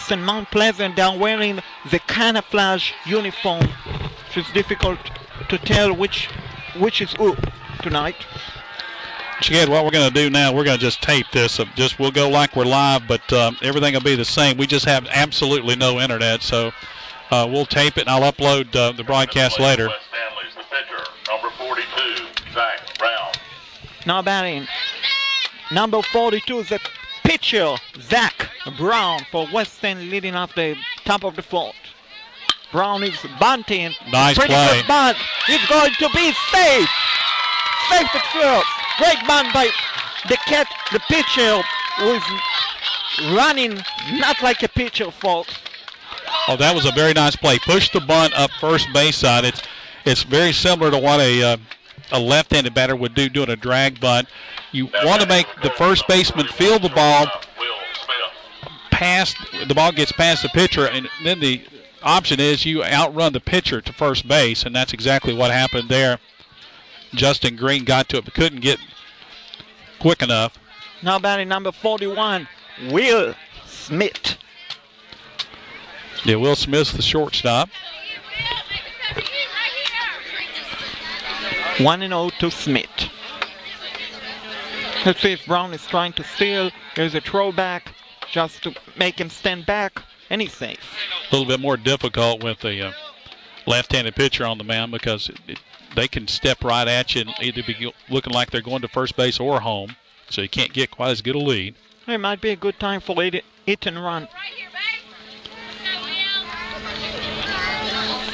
Colts and Mount Pleasant, they're wearing the camouflage uniform. So it's difficult to tell which is who tonight. Chad, what we're going to do now, we're going to just tape this. We'll go like we're live, but everything will be the same. We just have absolutely no internet, so we'll tape it, and I'll upload the broadcast later. West Stanley's the pitcher, number 42, Zach Brown. Now batting, number 42 is the pitcher, Zach Brown, for West Stanley, leading off the top of the fourth. Brown is bunting. Nice Pretty play. good bunt. He's going to be safe. Safe at first. Great bunt by the pitcher, who is running not like a pitcher, folks. Oh, that was a very nice play. Push the bunt up first base side. It's very similar to what a left-handed batter would do doing a drag bunt. You want to make the first baseman feel the ball the ball gets past the pitcher, and then the option is you outrun the pitcher to first base, and that's exactly what happened there. Justin Green got to it but couldn't get quick enough. Now batting number 41, Will Smith. Yeah, Will Smith's the shortstop. 1-0 to Smith. Let's see if Brown is trying to steal. There's a throwback just to make him stand back, and he's safe. A little bit more difficult with a left-handed pitcher on the mound because they can step right at you and either be looking like they're going to first base or home, so you can't get quite as good a lead. It might be a good time for hit and run.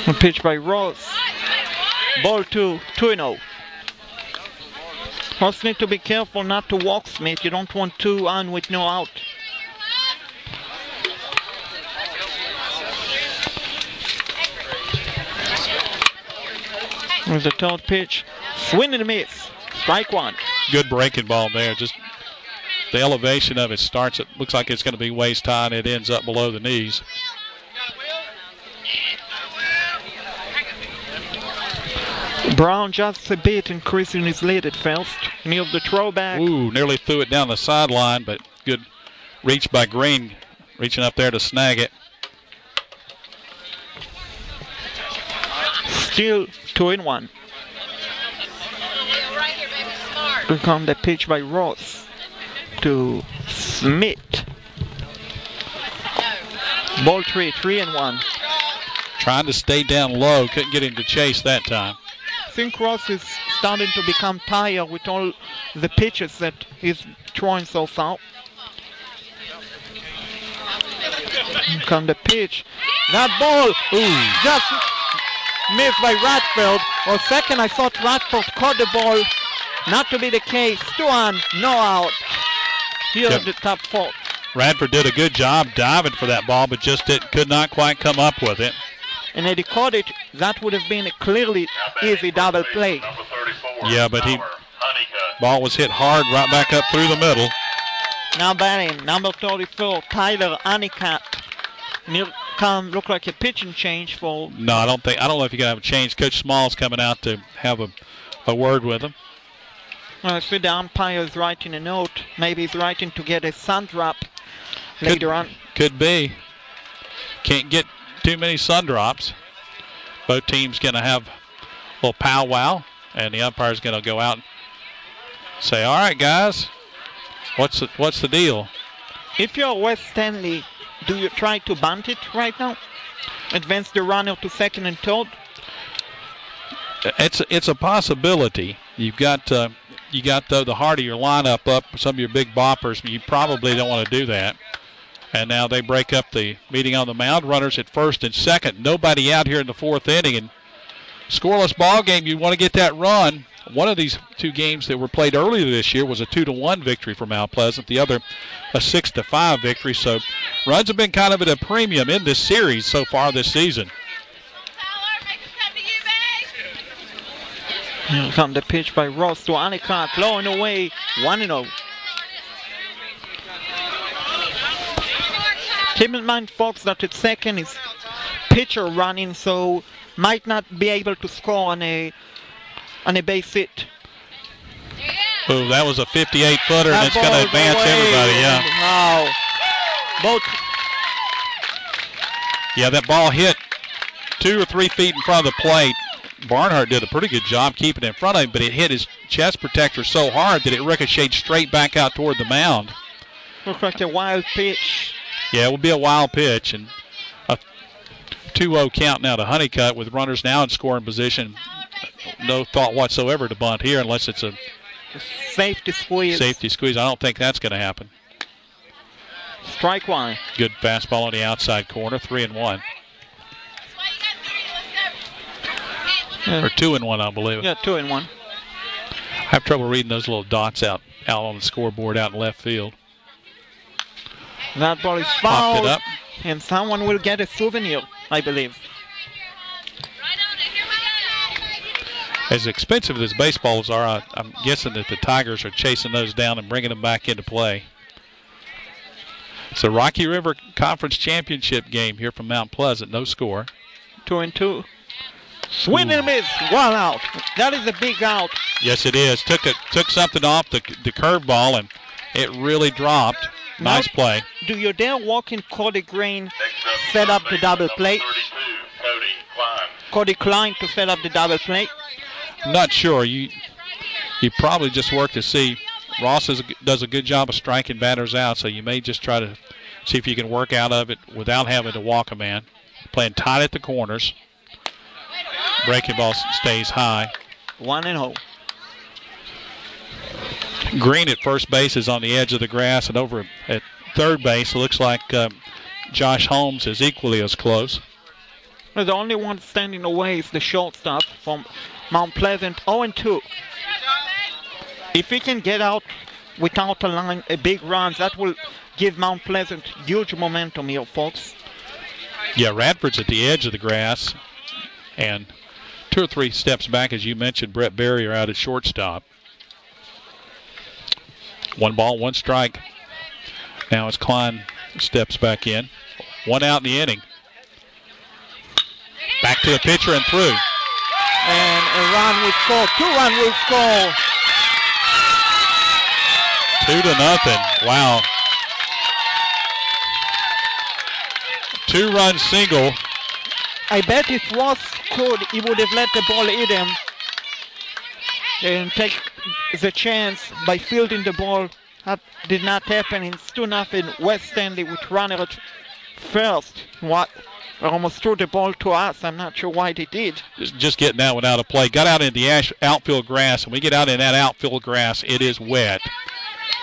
A pitch by Ross. Ball 2-0. Ross need to be careful not to walk Smith. You don't want 2 on with no out. There's the third pitch. Swing and a miss. Strike 1. Good breaking ball there. Just the elevation of it starts. It looks like it's going to be waist high, and it ends up below the knees. Brown just a bit increasing his lead at first. Near the throwback. Ooh, nearly threw it down the sideline, but good reach by Green, reaching up there to snag it. Still 2-1. Here comes the pitch by Ross to Smith. Ball 3-1. Trying to stay down low, couldn't get him to chase that time. I think Ross is starting to become tired with all the pitches that he's throwing so far. Here comes the pitch. That ball just missed by Radford. For a second I thought Radford caught the ball. Not to be the case. 2-on, no out. Here at the top 4. Radford did a good job diving for that ball, but just could not quite come up with it. And had he caught it, that would have been a clearly easy double play. Yeah, but ball was hit hard right back up through the middle. Now batting, number 34, Tyler Honeycutt. Look like a pitching change for. No, I don't know if you can have a change. Coach Small's coming out to have a word with him. Well, I see the umpire is writing a note. Maybe he's writing to get a sun drop later on. Could be. Can't get too many sun drops. Both teams going to have a little powwow, and the umpire's going to go out and say, all right, guys, what's the deal? If you're West Stanley, do you try to bunt it right now? Advance the runner to second and third? It's a possibility. You've got the heart of your lineup up, some of your big boppers. You probably don't want to do that. And now they break up the meeting on the mound. Runners at first and second. Nobody out here in the 4th inning. And scoreless ball game, you want to get that run. One of these 2 games that were played earlier this year was a 2-1 victory for Mount Pleasant. The other, a 6-5 victory. So runs have been kind of at a premium in this series so far this season. Here comes the pitch by Ross to Honeycutt. Low and away. 1-0. Keep in mind, folks, that at second is pitcher running, so might not be able to score on a base hit. Oh, that was a 58-footer, and it's going to advance everybody. Yeah. Wow. Yeah, that ball hit 2 or 3 feet in front of the plate. Barnhart did a pretty good job keeping it in front of him, but it hit his chest protector so hard that it ricocheted straight back out toward the mound. Looks like a wild pitch. Yeah, it will be a wild pitch, and a 2-0 count now to Honeycutt with runners now in scoring position. No thought whatsoever to bunt here unless it's a safety squeeze. Safety squeeze. I don't think that's going to happen. Strike one. Good fastball on the outside corner, 3-1. Or 2-1, I believe. Yeah, 2-1. I have trouble reading those little dots out on the scoreboard out in left field. That ball is fouled. Popped it up. And someone will get a souvenir, I believe. As expensive as baseballs are, I'm guessing that the Tigers are chasing those down and bringing them back into play. It's a Rocky River Conference Championship game here from Mount Pleasant. No score. 2-2. Swing and a miss. 1 out. That is a big out. Yes, it is. Took something off the curveball, and it really dropped. Nice play. Do you dare walk in Cody Green, set up the double play? Cody Klein to set up the double play. Not sure. You probably just work to see. Ross does a good job of striking batters out, so you may just try to see if you can work out of it without having to walk a man. Playing tight at the corners. Breaking ball stays high. 1-0. Green at first base is on the edge of the grass, and over at third base, it looks like Josh Holmes is equally as close. The only one standing away is the shortstop from Mount Pleasant, 0-2. If he can get out without a big runs, that will give Mount Pleasant huge momentum here, folks. Yeah, Radford's at the edge of the grass, and 2 or 3 steps back, as you mentioned, Brett Berrier out at shortstop. 1 ball, 1 strike. Now as Klein steps back in. 1 out in the inning. Back to the pitcher and through. And a run will score. 2-run will score. 2-0. Wow. 2-run single. I bet if Ross could, he would have let the ball hit him and take the chance by fielding the ball. That did not happen. It's 2-0 West Stanly with runner at first. What? Almost threw the ball to us. I'm not sure why they did. Just getting that one out of play. Got out in the outfield grass, and we get out in that outfield grass, it is wet.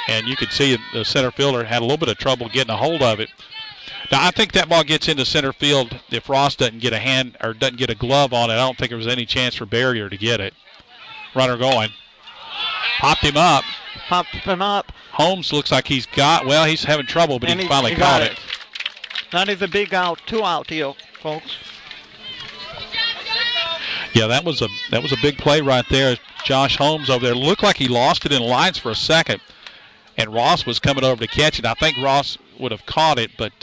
And you could see the center fielder had a little bit of trouble getting a hold of it. Now, I think that ball gets into center field if Ross doesn't get a hand or doesn't get a glove on it. I don't think there was any chance for Barrier to get it. Runner going. Popped him up. Holmes looks like he's having trouble, but he finally caught it. That is a big out. 2 out here, folks. Yeah, that was a big play right there. Josh Holmes over there looked like he lost it in lines for a second, and Ross was coming over to catch it. I think Ross would have caught it, but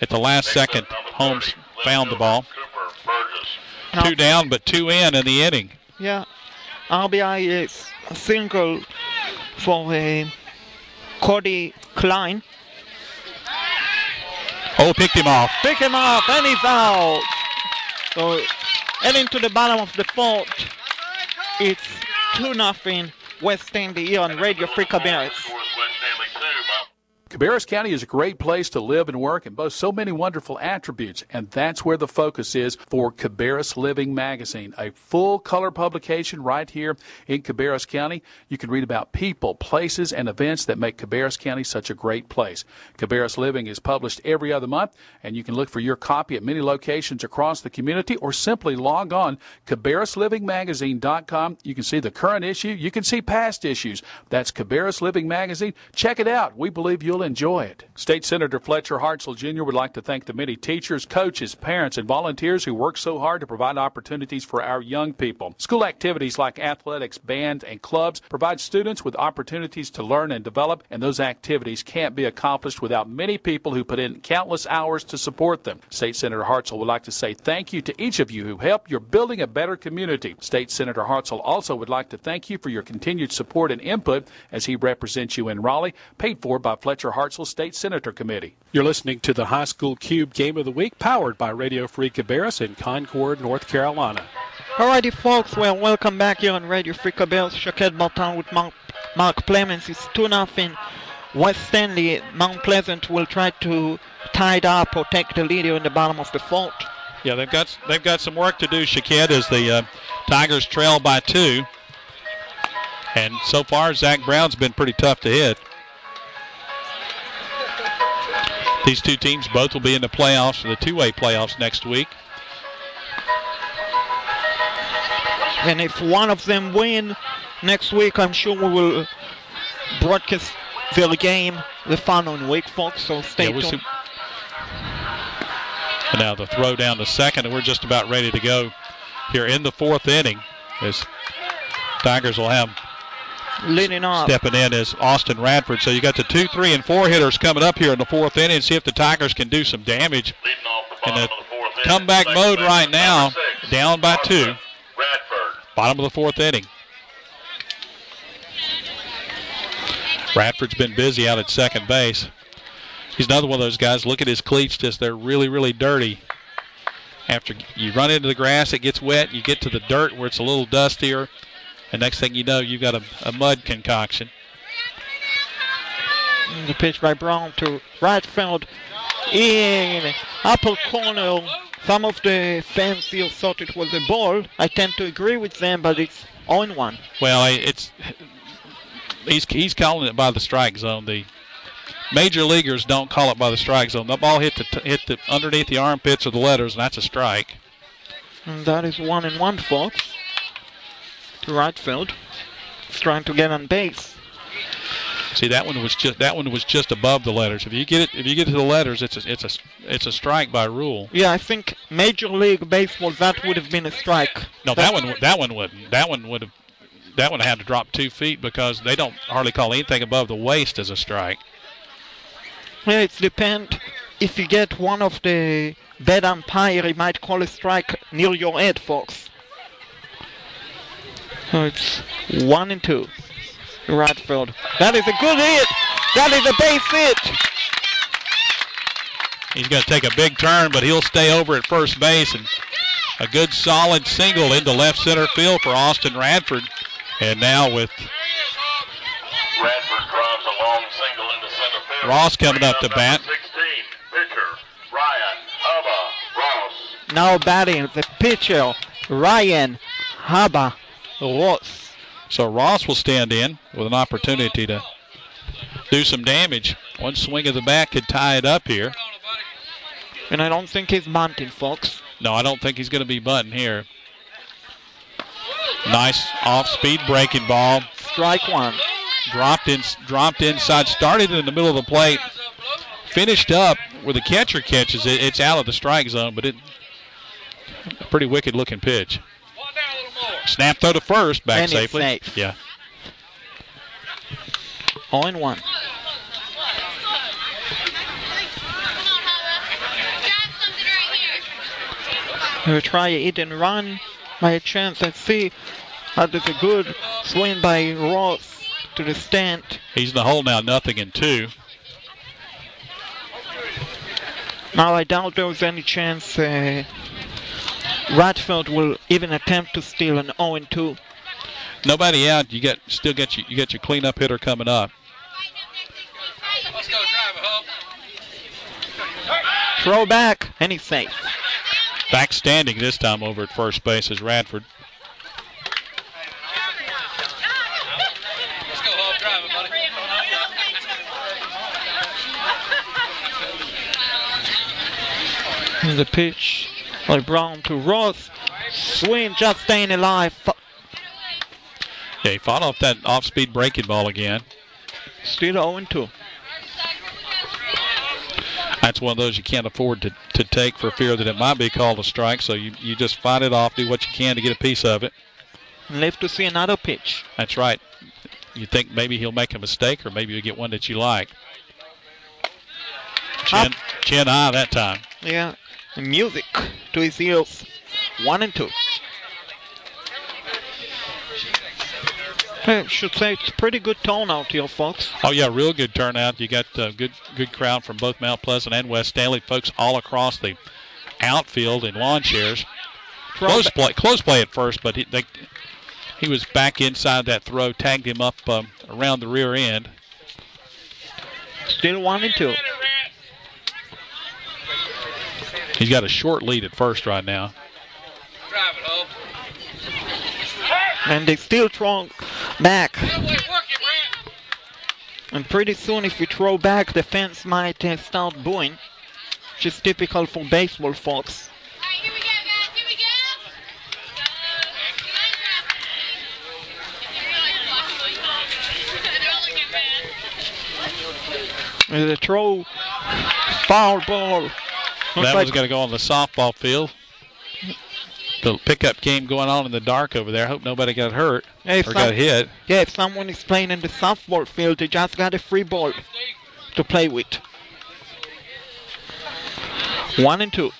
at the last second, Holmes found the ball. 2 down, but 2 in the inning. Yeah, RBI is a single for Cody Klein. Oh, picked him off. Pick him off, and he's out. So, heading to the bottom of the 4th, it's 2-0 West Stanly here on Radio Free Cabarrus. Cabarrus County is a great place to live and work and boasts so many wonderful attributes, and that's where the focus is for Cabarrus Living Magazine, a full-color publication right here in Cabarrus County. You can read about people, places, and events that make Cabarrus County such a great place. Cabarrus Living is published every other month, and you can look for your copy at many locations across the community or simply log on CabarrusLivingMagazine.com. You can see the current issue. You can see past issues. That's Cabarrus Living Magazine. Check it out. We believe you'll enjoy it. State Senator Fletcher Hartzell Jr. would like to thank the many teachers, coaches, parents, and volunteers who work so hard to provide opportunities for our young people. School activities like athletics, bands, and clubs provide students with opportunities to learn and develop, and those activities can't be accomplished without many people who put in countless hours to support them. State Senator Hartzell would like to say thank you to each of you who help. You're building a better community. State Senator Hartzell also would like to thank you for your continued support and input as he represents you in Raleigh, paid for by Fletcher Hartselle State Senator Committee. You're listening to the High School Cube Game of the Week, powered by Radio Free Cabarrus in Concord, North Carolina. Alrighty, folks, well, welcome back here on Radio Free Cabarrus. Choquette Morton with Mark Clemens. It's 2-0. West Stanly. Mount Pleasant will try to tie it up or take the lead here in the bottom of the fourth. Yeah, they've got some work to do, Choquette, as the Tigers trail by 2. And so far, Zach Brown's been pretty tough to hit. These two teams both will be in the playoffs, the two-way playoffs next week. And if one of them win next week, I'm sure we will broadcast the game the following week, folks, so stay tuned. And now the throw down to second, and we're just about ready to go here in the fourth inning. As Tigers will have leading off. Stepping in is Austin Radford. So you got the 2, 3, and 4 hitters coming up here in the fourth inning, and see if the Tigers can do some damage. In the comeback mode right now, down by 2. Bottom of the fourth inning. Radford's been busy out at second base. He's another one of those guys. Look at his cleats, just they're really, really dirty. After you run into the grass, it gets wet. You get to the dirt where it's a little dustier. And next thing you know, you've got a mud concoction. The pitch by Brown to right field in upper corner. Some of the fans here thought it was a ball. I tend to agree with them, but it's 0-1. Well, he's calling it by the strike zone. The major leaguers don't call it by the strike zone. The ball hit the underneath the armpits of the letters, and that's a strike. And that is 1-1, folks. To right field. He's trying to get on base. See, that one was just above the letters. If you get to the letters, it's a strike by rule. Yeah, I think Major League Baseball, that would have been a strike. No, that one wouldn't. That one had to drop 2 feet because they don't hardly call anything above the waist as a strike. Yeah, it depends. If you get one of the bad umpire, he might call a strike near your head, folks. So it's 1-2. Right field. That is a good hit. That is a base hit. He's going to take a big turn, but he'll stay over at first base. And a good solid single into left center field for Austin Radford. And now with Radford drives a long single into center field. Ross coming up to bat. 16, pitcher, Ryan Hubba Ross. Now batting the pitcher, Ryan Hubba Ross. So Ross will stand in with an opportunity to do some damage. One swing of the bat could tie it up here. And I don't think he's bunting, folks. No, I don't think he's going to be bunting here. Nice off-speed breaking ball. Strike one. Dropped inside, started in the middle of the plate, finished up where the catcher catches it. It's out of the strike zone, but a pretty wicked-looking pitch. Snap throw to first, back and safely. Safe. Yeah. 0-1. He'll try a hit and run by a chance. Let's see. That is a good swing by Ross to the stand. He's in the hole now, 0-2. Now I doubt there's any chance Radford will even attempt to steal an 0-2. Nobody out. You get your cleanup hitter coming up. Let's go, drive it, Hope. Throw back, and he's safe. Back standing this time over at first base is Radford. Let's go, Hope, drive it, buddy. And the pitch by Brown to Ross. Swing just staying alive. Yeah, he fought off that off-speed breaking ball again. Still 0-2. That's one of those you can't afford to take for fear that it might be called a strike, so you just fight it off, do what you can to get a piece of it. Live to see another pitch. That's right. You think maybe he'll make a mistake or maybe you'll get one that you like. Chin high that time. Yeah, music to his ears. 1-2. I should say it's a pretty good turnout here, folks. Oh, yeah, real good turnout. You got a good crowd from both Mount Pleasant and West Stanley. Folks all across the outfield in lawn chairs. Close play at first, but he was back inside that throw, tagged him up around the rear end. Still 1-2. He's got a short lead at first right now. Drive it, Hope. And they still throw back. Work it, Brent. And pretty soon, if we throw back, the fans might start booing, which is typical for baseball, folks. Here we go, guys. Here we go. The throw, foul ball. That was going to go on the softball field. The pickup game going on in the dark over there. Hope nobody got hurt or got hit. Yeah, if someone is playing in the softball field, they just got a free ball to play with. 1-2.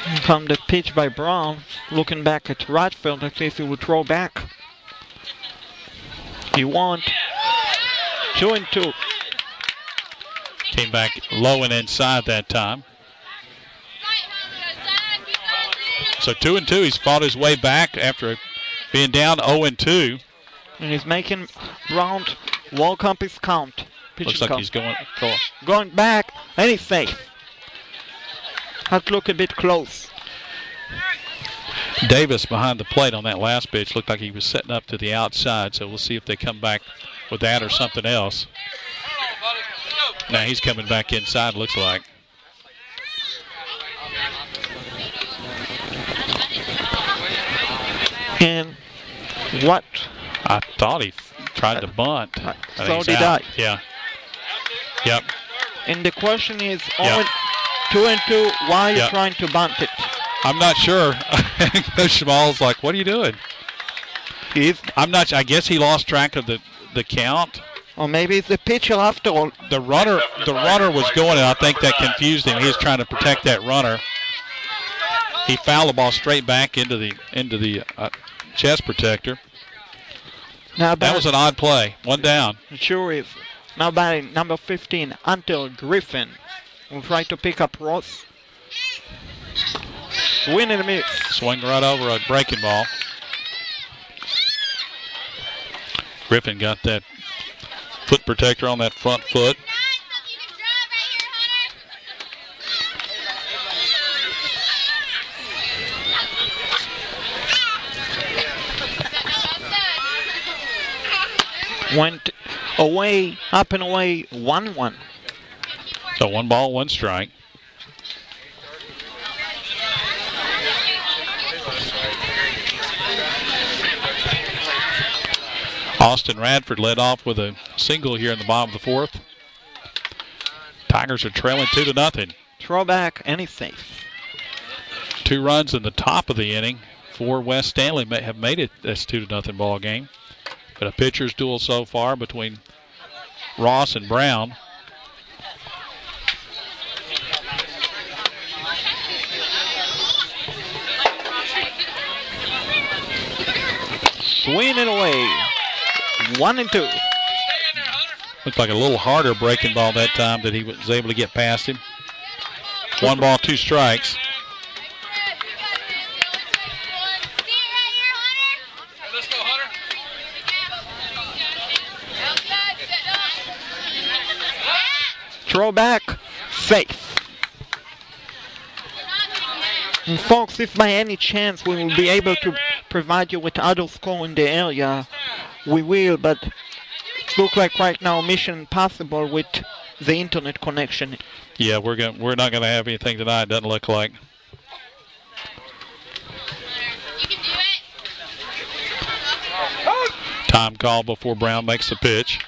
Here comes the pitch by Brown. Looking back at right field to see if he will throw back. He won't. 2-2. Came back low and inside that time. So 2-2. He's fought his way back after being down 0-2. And he's making Brown walk up his count. Looks like he's going back, and he's safe. Has to look a bit close. Davis behind the plate on that last pitch looked like he was setting up to the outside, so we'll see if they come back with that or something else. Now he's coming back inside, looks like. And what? I thought he tried to bunt. So did I. Yeah. Yep. And the question is, Yep. 2-2, why are you Yep. trying to bunt it? I'm not sure. Coach Small's like, what are you doing? I'm not. I guess he lost track of the count. Or maybe it's the pitcher after all. The runner was going, and I think that confused him. He was trying to protect that runner. He fouled the ball straight back into the chest protector. Now that was an odd play. One down. It sure is. Now batting number 15, Until Griffin. Will try to pick up Ross. Swing and a miss. Swing right over a breaking ball. Griffin got that foot protector on that front foot. Went away, up and away, 1-1. So 1 ball, 1 strike. Austin Radford led off with a single here in the bottom of the 4th. Tigers are trailing 2-0. Throwback, and he's safe. 2 runs in the top of the inning for West Stanley have made it this 2-0 ball game. But a pitcher's duel so far between Ross and Brown. Swing it away. 1-2. Looked like a little harder breaking ball that time that he was able to get past him. 1 ball, 2 strikes. Let's go, Hunter. Throwback, safe. And folks, if by any chance we will be able to provide you with other score in the area, we will, but it looks like right now mission impossible with the internet connection. Yeah, we're not gonna have anything tonight, doesn't look like. Time call before Brown makes the pitch.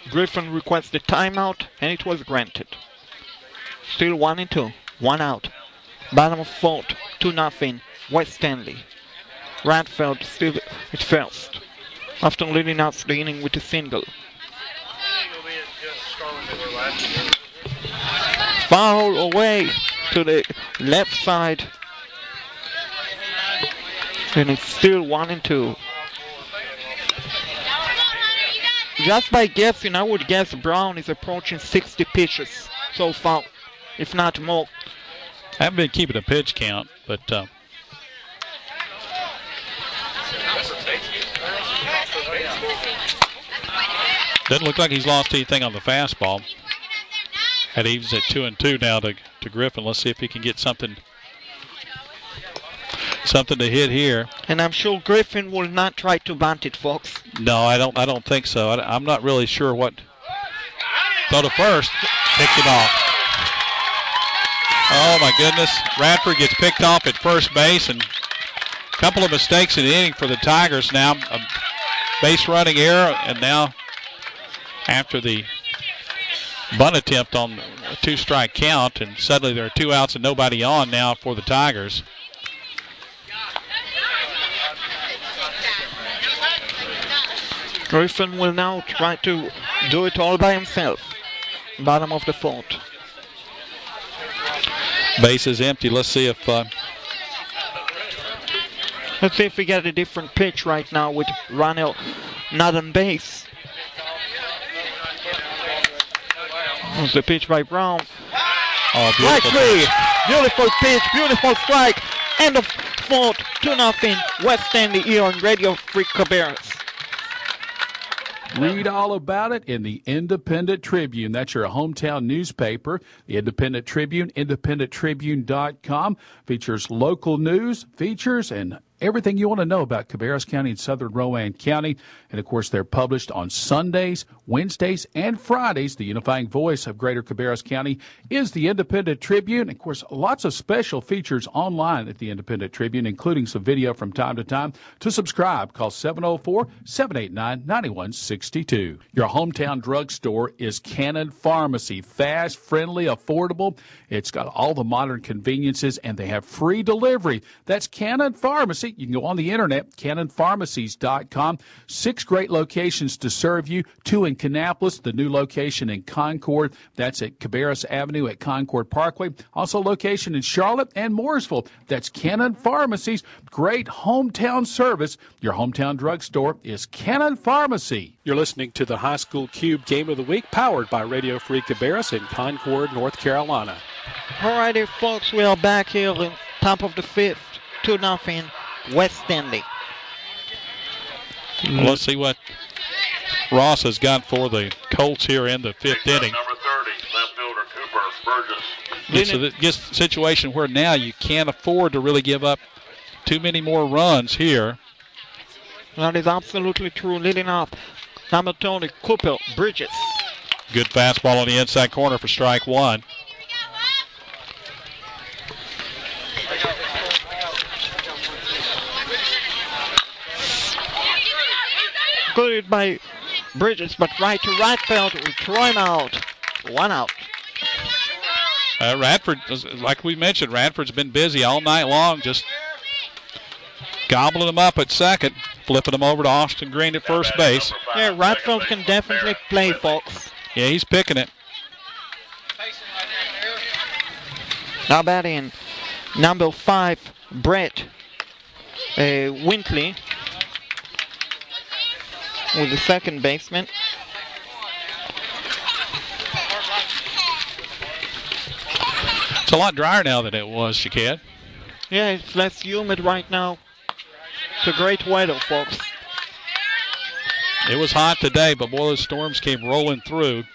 Griffin requested timeout, and it was granted. Still 1-2, 1 out. Bottom of 4th, 2-0, West Stanley. Radford still at first, after leading out the inning with a single. Foul away to the left side. And it's still 1-2. Just by guessing, I would guess Brown is approaching 60 pitches so far, if not more. I haven't been keeping a pitch count, but doesn't look like he's lost anything on the fastball. That evens at 2-2 now to Griffin. Let's see if he can get something to hit here. And I'm sure Griffin will not try to bunt it, folks. No, I don't think so. I'm not really sure what. Throw to first, picks it off. Oh my goodness! Radford gets picked off at first base, and a couple of mistakes in the inning for the Tigers. Now a base running error, and now after the bunt attempt on a 2-strike count, and suddenly there are 2 outs and nobody on now for the Tigers. Griffin will now try to do it all by himself. Bottom of the 4th. Base is empty. Let's see if we get a different pitch right now with Ronell not on base. Here's the pitch by Brown. Oh, Strike 3. Beautiful pitch, beautiful strike. End of 4th, 2-0. West Stanly here on Radio Free Cabarrus. Read all about it in the Independent Tribune. That's your hometown newspaper. The Independent Tribune, independenttribune.com, features local news, features, and everything you want to know about Cabarrus County and Southern Rowan County. And, of course, they're published on Sundays, Wednesdays, and Fridays. The unifying voice of Greater Cabarrus County is the Independent Tribune. Of course, lots of special features online at the Independent Tribune, including some video from time to time. To subscribe, call 704-789-9162. Your hometown drugstore is Cannon Pharmacy. Fast, friendly, affordable. It's got all the modern conveniences, and they have free delivery. That's Cannon Pharmacy. You can go on the internet, cannonpharmacies.com. 6 great locations to serve you. 2 in Kannapolis, the new location in Concord. That's at Cabarrus Avenue at Concord Parkway. Also location in Charlotte and Mooresville. That's Cannon Pharmacies. Great hometown service. Your hometown drugstore is Cannon Pharmacy. You're listening to the High School Cube Game of the Week, powered by Radio Free Cabarrus in Concord, North Carolina. All righty, folks, we are back here on top of the 5th, 2-0. West Stanly. Well, let's see what Ross has got for the Colts here in the 5th inning. Number 30, left fielder Cooper Burgess. It's a situation where now you can't afford to really give up too many more runs here. That is absolutely true. Leading off, number 20, Cooper Bridges. Good fastball on the inside corner for strike 1. Good by Bridges, but right to right field, we throw him out. 1 out. Radford, like we mentioned, Radford's been busy all night long, just gobbling them up at second, flipping them over to Austin Green at first base. Yeah, Radford can definitely play, folks. Yeah, he's picking it. Now batting number 5, Brett Wintley, with the second baseman. It's a lot drier now than it was, Shaked. Yeah, it's less humid right now. It's a great weather, folks. It was hot today, but boy, those storms came rolling through.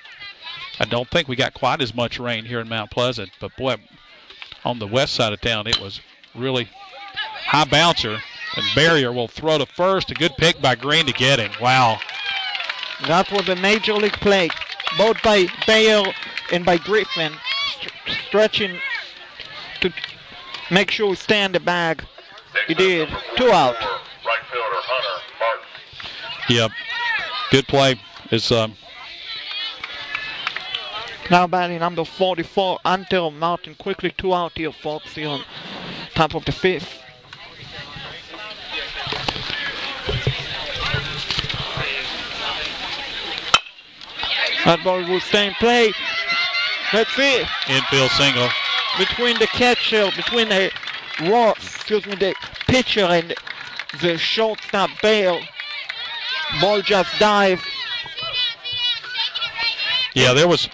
I don't think we got quite as much rain here in Mount Pleasant, but boy, on the west side of town, it was really high bouncer. And Barrier will throw to first. A good pick by Green to get him. Wow. That was a major league play, both by Bayer and by Griffin, stretching to make sure we stay in the bag. He did. 2 out. Right fielder Hunter Martin. Yep. Good play. It's now batting number 44, Antel Martin. Quickly 2 out here, folks, here on top of the 5th. That ball will stay in play. That's it. infield single. Between the catcher, between the pitcher and the shortstop bail. Ball just dive. Yeah, there was.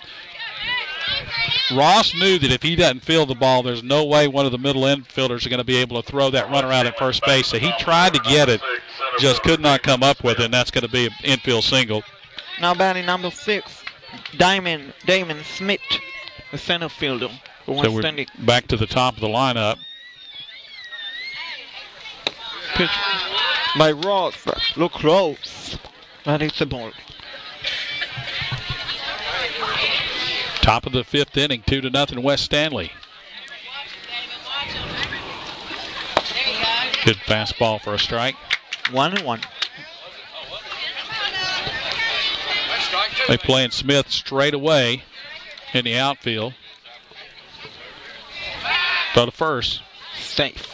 Ross knew that if he doesn't field the ball, there's no way one of the middle infielders are going to be able to throw that runner out at first base. So he tried to get it, just could not come up with it, and that's going to be an infield single. Now batting number 6, Damon Smith, the center fielder. So we're back to the top of the lineup. Pitch by Ross. Look close. But it's a ball. Top of the 5th inning, 2-0 West Stanley. Good fastball for a strike. 1-1. They playing Smith straight away in the outfield. Throw to first. Safe.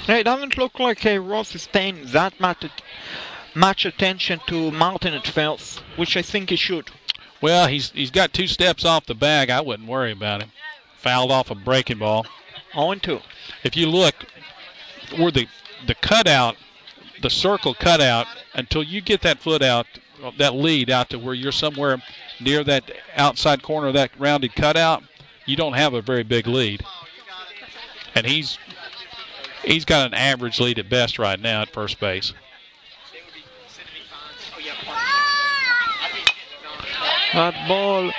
It doesn't look like Ross is paying that much attention to Martin at first, which I think he should. Well, he's got 2 steps off the bag. I wouldn't worry about him. Fouled off a breaking ball. 0-2. If you look where the cutout, the circle cutout, until you get that foot out, that lead out to where you're somewhere near that outside corner of that rounded cutout, you don't have a very big lead. And he's got an average lead at best right now at first base. That ball.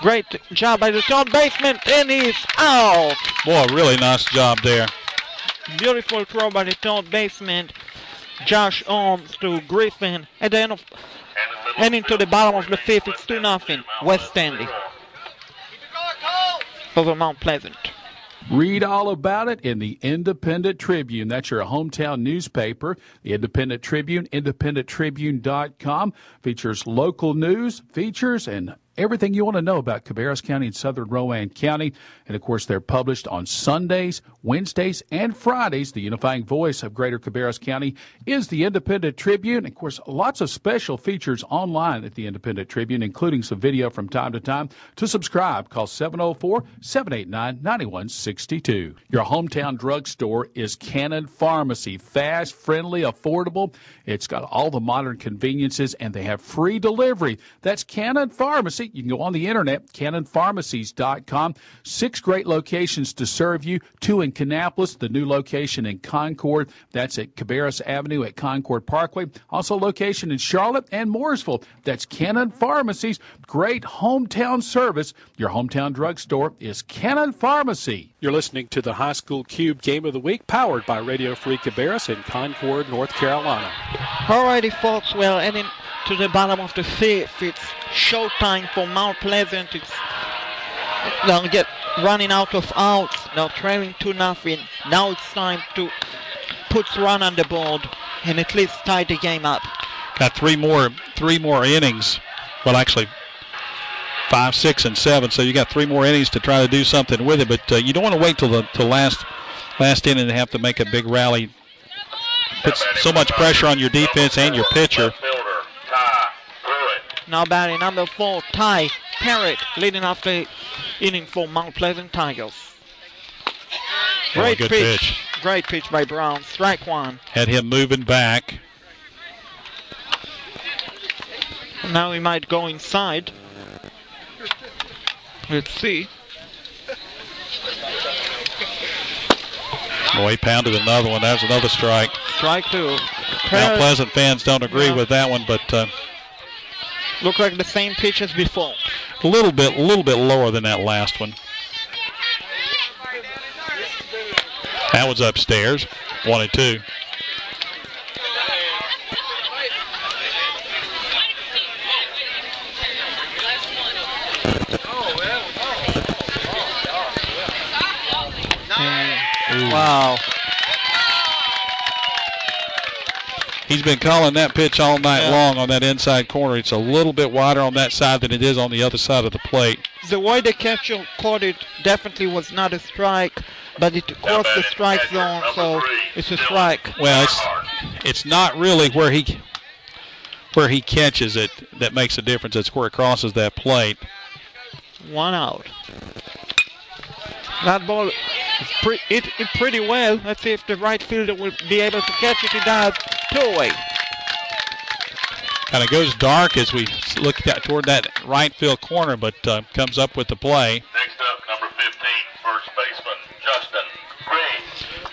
Great job by the third baseman, and he's out. Boy, really nice job there. Beautiful throw by the third baseman, Josh Holmes to Griffin. At the end of heading to the bottom of the 5th, it's 2-0 West Stanley over Mount Pleasant. Read all about it in the Independent Tribune. That's your hometown newspaper. The Independent Tribune, independenttribune.com, features local news, features, and everything you want to know about Cabarrus County and Southern Rowan County. And, of course, they're published on Sundays, Wednesdays, and Fridays. The unifying voice of Greater Cabarrus County is the Independent Tribune. Of course, lots of special features online at the Independent Tribune, including some video from time to time. To subscribe, call 704-789-9162. Your hometown drugstore is Cannon Pharmacy. Fast, friendly, affordable. It's got all the modern conveniences, and they have free delivery. That's Cannon Pharmacy. You can go on the internet, cannonpharmacies.com. 6 great locations to serve you. 2 in Kannapolis, the new location in Concord. That's at Cabarrus Avenue at Concord Parkway. Also location in Charlotte and Mooresville. That's Cannon Pharmacies. Great hometown service. Your hometown drugstore is Cannon Pharmacy. You're listening to the High School Cube Game of the Week, powered by Radio Free Cabarrus in Concord, North Carolina. Alrighty, folks, well, heading to the bottom of the 5th. It's showtime for Mount Pleasant. They'll get running out of outs. They're trailing 2-0. Now it's time to put run on the board and at least tie the game up. Got three more innings. Well, actually, 5, 6, and 7. So you got 3 more innings to try to do something with it. But you don't want to wait till the last inning to have to make a big rally. Puts so much pressure on your defense and your pitcher. Now batting number 4, Ty Parrott, leading off the inning for Mount Pleasant Tigers. Great pitch. Great pitch by Brown. Strike 1. Had him moving back. Now he might go inside. Let's see. Oh, he pounded another one. There's another strike. Strike 2. Mount Pleasant fans don't agree with that one, but look like the same pitch as before. A little bit lower than that last one. That was upstairs. 1-2. Wow. He's been calling that pitch all night long on that inside corner. It's a little bit wider on that side than it is on the other side of the plate. The way the catcher caught it definitely was not a strike, but it crossed the strike zone, so it's a strike. Well, it's not really where he catches it that makes a difference. It's where it crosses that plate. 1 out. That ball is it pretty well. Let's see if the right fielder will be able to catch it. He does. 2 away. Kind of goes dark as we look toward that right field corner, but comes up with the play. Next up, number 15, first baseman, Justin Green.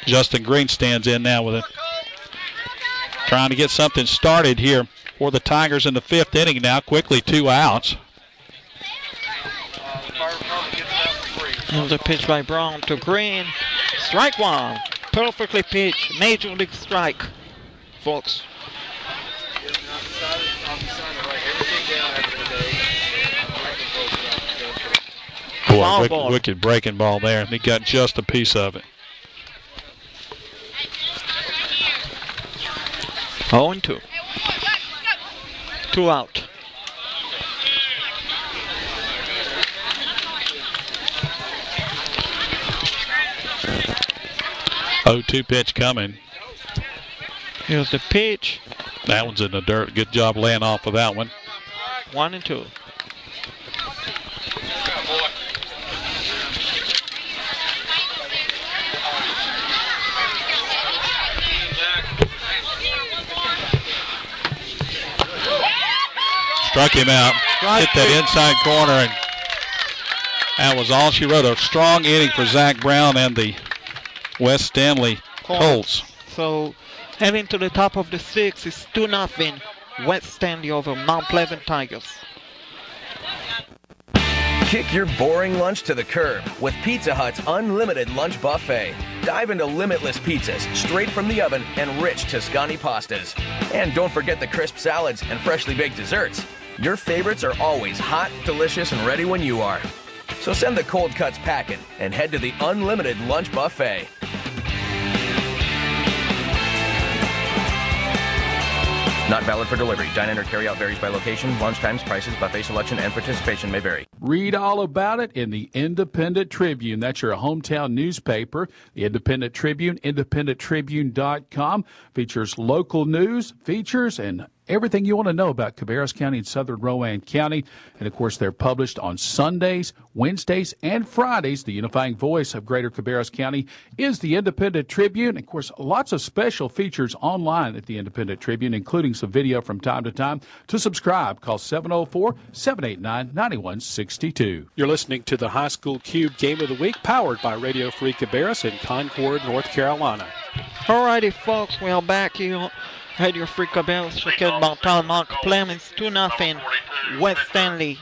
Justin Green stands in now with it. Trying to get something started here for the Tigers in the 5th inning now. Quickly 2 outs. Here's a pitch by Brown to Green. Strike 1. Perfectly pitched. Major league strike, folks. Boy, wicked breaking ball there. He got just a piece of it. 0-2. 2 out. Oh, 2 pitch coming. Here's the pitch. That one's in the dirt. Good job laying off of that one. 1-2. Struck him out. Hit that inside corner, and that was all she wrote. A strong inning for Zach Brown and the West Stanly Colts. So heading to the top of the 6th is 2-0 West Stanly over Mount Pleasant Tigers. Kick your boring lunch to the curb with Pizza Hut's unlimited lunch buffet. Dive into limitless pizzas straight from the oven and rich Tuscany pastas. And don't forget the crisp salads and freshly baked desserts. Your favorites are always hot, delicious, and ready when you are. So send the cold cuts packing and head to the unlimited lunch buffet. Not valid for delivery. Dine-in or carry-out varies by location. Lunch times, prices, buffet selection, and participation may vary. Read all about it in the Independent Tribune. That's your hometown newspaper. The Independent Tribune, independenttribune.com, features local news, features, and everything you want to know about Cabarrus County and Southern Rowan County. And, of course, they're published on Sundays, Wednesdays, and Fridays. The unifying voice of Greater Cabarrus County is the Independent Tribune. Of course, lots of special features online at the Independent Tribune, including some video from time to time. To subscribe, call 704-789-9162. You're listening to the High School Cube Game of the Week, powered by Radio Free Cabarrus in Concord, North Carolina. Alrighty, folks, we are back here. Radio Free Cabarrus, Chicago, Mountain, Mark Clemens, 2-0 West Stanly,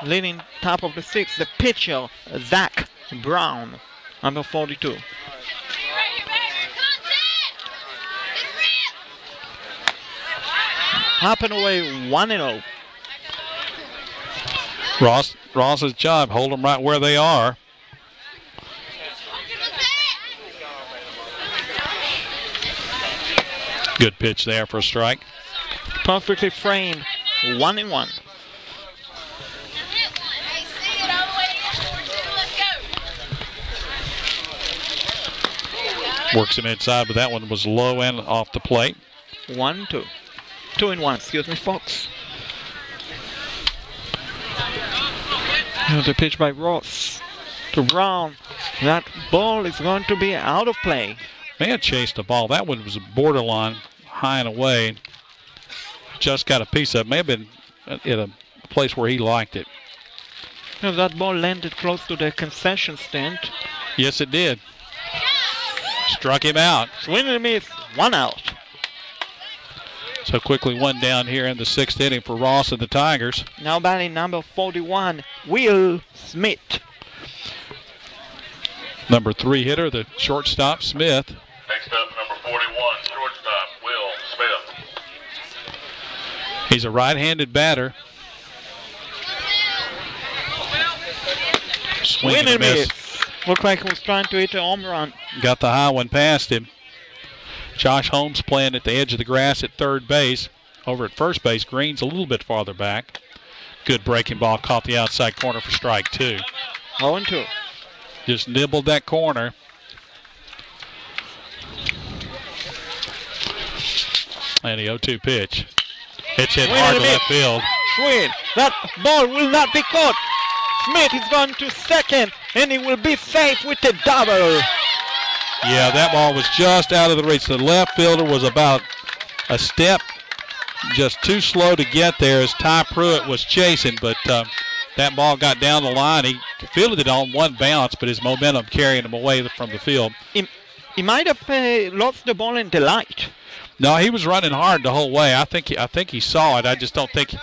leading top of the 6th. The pitcher, Zach Brown, number 42. Hopping away 1-0. Ross's job, hold them right where they are. Good pitch there for a strike. Perfectly framed, 1-1. Works him inside, but that one was low and off the plate. 1-2. 2-1, excuse me, folks. Here's a pitch by Ross to Brown. That ball is going to be out of play. May have chased the ball. That one was borderline, high and away. Just got a piece of it. May have been in a place where he liked it. You know, that ball landed close to the concession stand. Yes, it did. Struck him out. Swing and a miss, 1 out. So quickly 1 down here in the 6th inning for Ross and the Tigers. Now batting number 41, Will Smith. Number 3 hitter, the shortstop, Smith. Next up, number 41, shortstop, Will Smith. He's a right-handed batter. Swing and a miss. Looked like he was trying to hit a home run. Got the high one past him. Josh Holmes playing at the edge of the grass at third base. Over at first base, Green's a little bit farther back. Good breaking ball, caught the outside corner for strike 2. 0-2. Just nibbled that corner. And the 0-2 pitch. It's hit hard to left field. Swing. That ball will not be caught. Smith is going to second, and he will be safe with a double. Yeah, that ball was just out of the reach. The left fielder was about a step just too slow to get there as Ty Pruitt was chasing, but that ball got down the line. He fielded it on one bounce, but his momentum carrying him away from the field. He might have lost the ball in the light. No, he was running hard the whole way. I think he saw it. I just don't think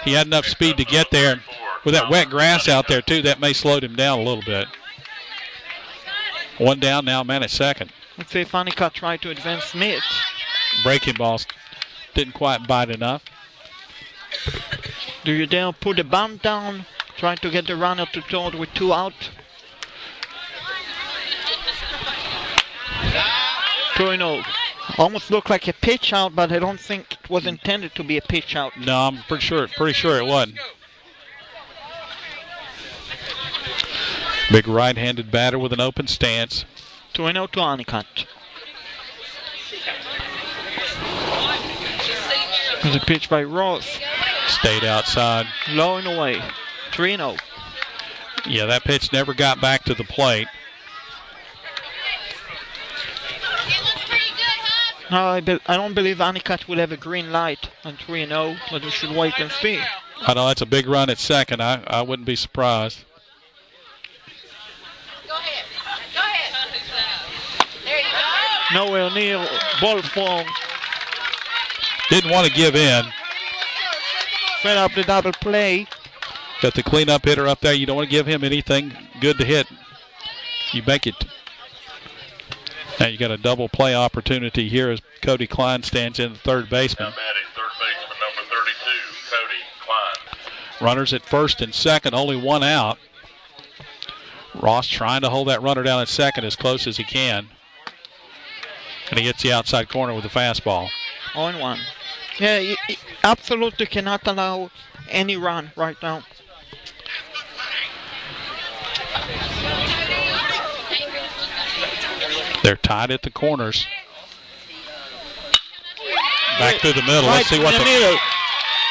he had enough speed to get there. And with that wet grass out there, too, that may slow him down a little bit. One down now, man at second. Let's see if Annika tried to advance Smith. Breaking balls didn't quite bite enough. Do you dare put the bunt down? Try to get the runner to third with 2 out. 2-0. Almost looked like a pitch out, but I don't think it was intended to be a pitch out. No, I'm pretty sure it wasn't. Big right-handed batter with an open stance. 2-0 to Anikat. There's a pitch by Ross. Stayed outside. Low and away. 3-0. Yeah, that pitch never got back to the plate. No, I don't believe Anikat will have a green light on 3-0, but we should wait and see. I know that's a big run at second. I wouldn't be surprised. Go ahead. Go ahead. There you go. Nowhere near ball form. Didn't want to give in. Set up the double play. Got the cleanup hitter up there. You don't want to give him anything good to hit. You make it. Now you got a double play opportunity here as Cody Klein stands in the third baseman. Now batting third baseman number 32, Cody Klein. Runners at first and second, only 1 out. Ross trying to hold that runner down at second as close as he can. And he gets the outside corner with a fastball. 0-1. Yeah, he absolutely cannot allow any run right now. They're tied at the corners. Back through the middle. Right Let's see what the middle.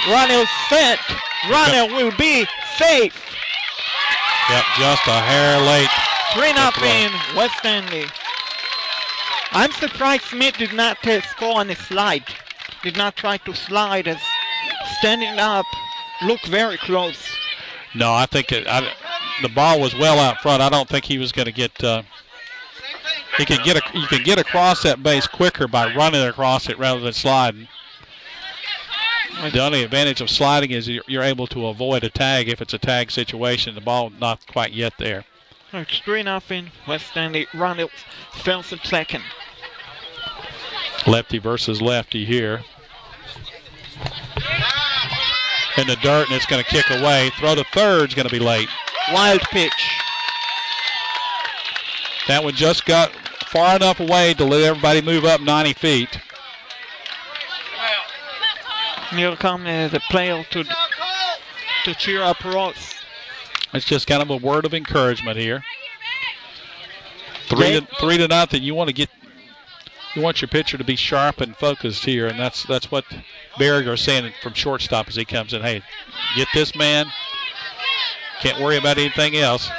Runner set. Runner will be safe. Yep, just a hair late. 3-0 West Stanly. I'm surprised Smith did not score on a slide. Did not try to slide as standing up. Look very close. No, I think the ball was well out front. I don't think he was going to get. You can get across that base quicker by running across it rather than sliding. The only advantage of sliding is you're able to avoid a tag if it's a tag situation. The ball not quite yet there. It's 3-0 West Stanly. Ronald first and second. Lefty versus lefty here. In the dirt, and it's going to kick away. Throw to third is going to be late. Wild pitch. That one just got far enough away to let everybody move up 90 feet. Here comes the player to cheer up Ross. It's just kind of a word of encouragement here. 3-0. You want your pitcher to be sharp and focused here, and that's what Berriger is saying from shortstop as he comes in. Hey, get this man. Can't worry about anything else.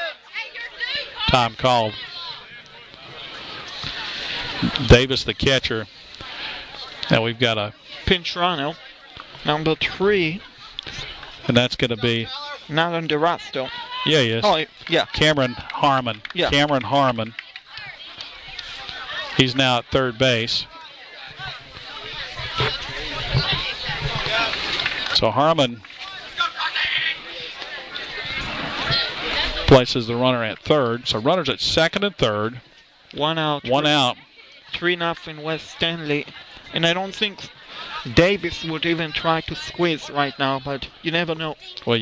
Time called. Davis, the catcher. Now we've got a pinch runner, number 3. And that's going to be not on the roster. Yeah, he is. Oh, yeah. Cameron Harmon. Yeah. Cameron Harmon. He's now at third base. So Harmon places the runner at third. So runners at second and third. 1 out. 1 out. 3-0 West Stanly. And I don't think Davis would even try to squeeze right now, but you never know. Well,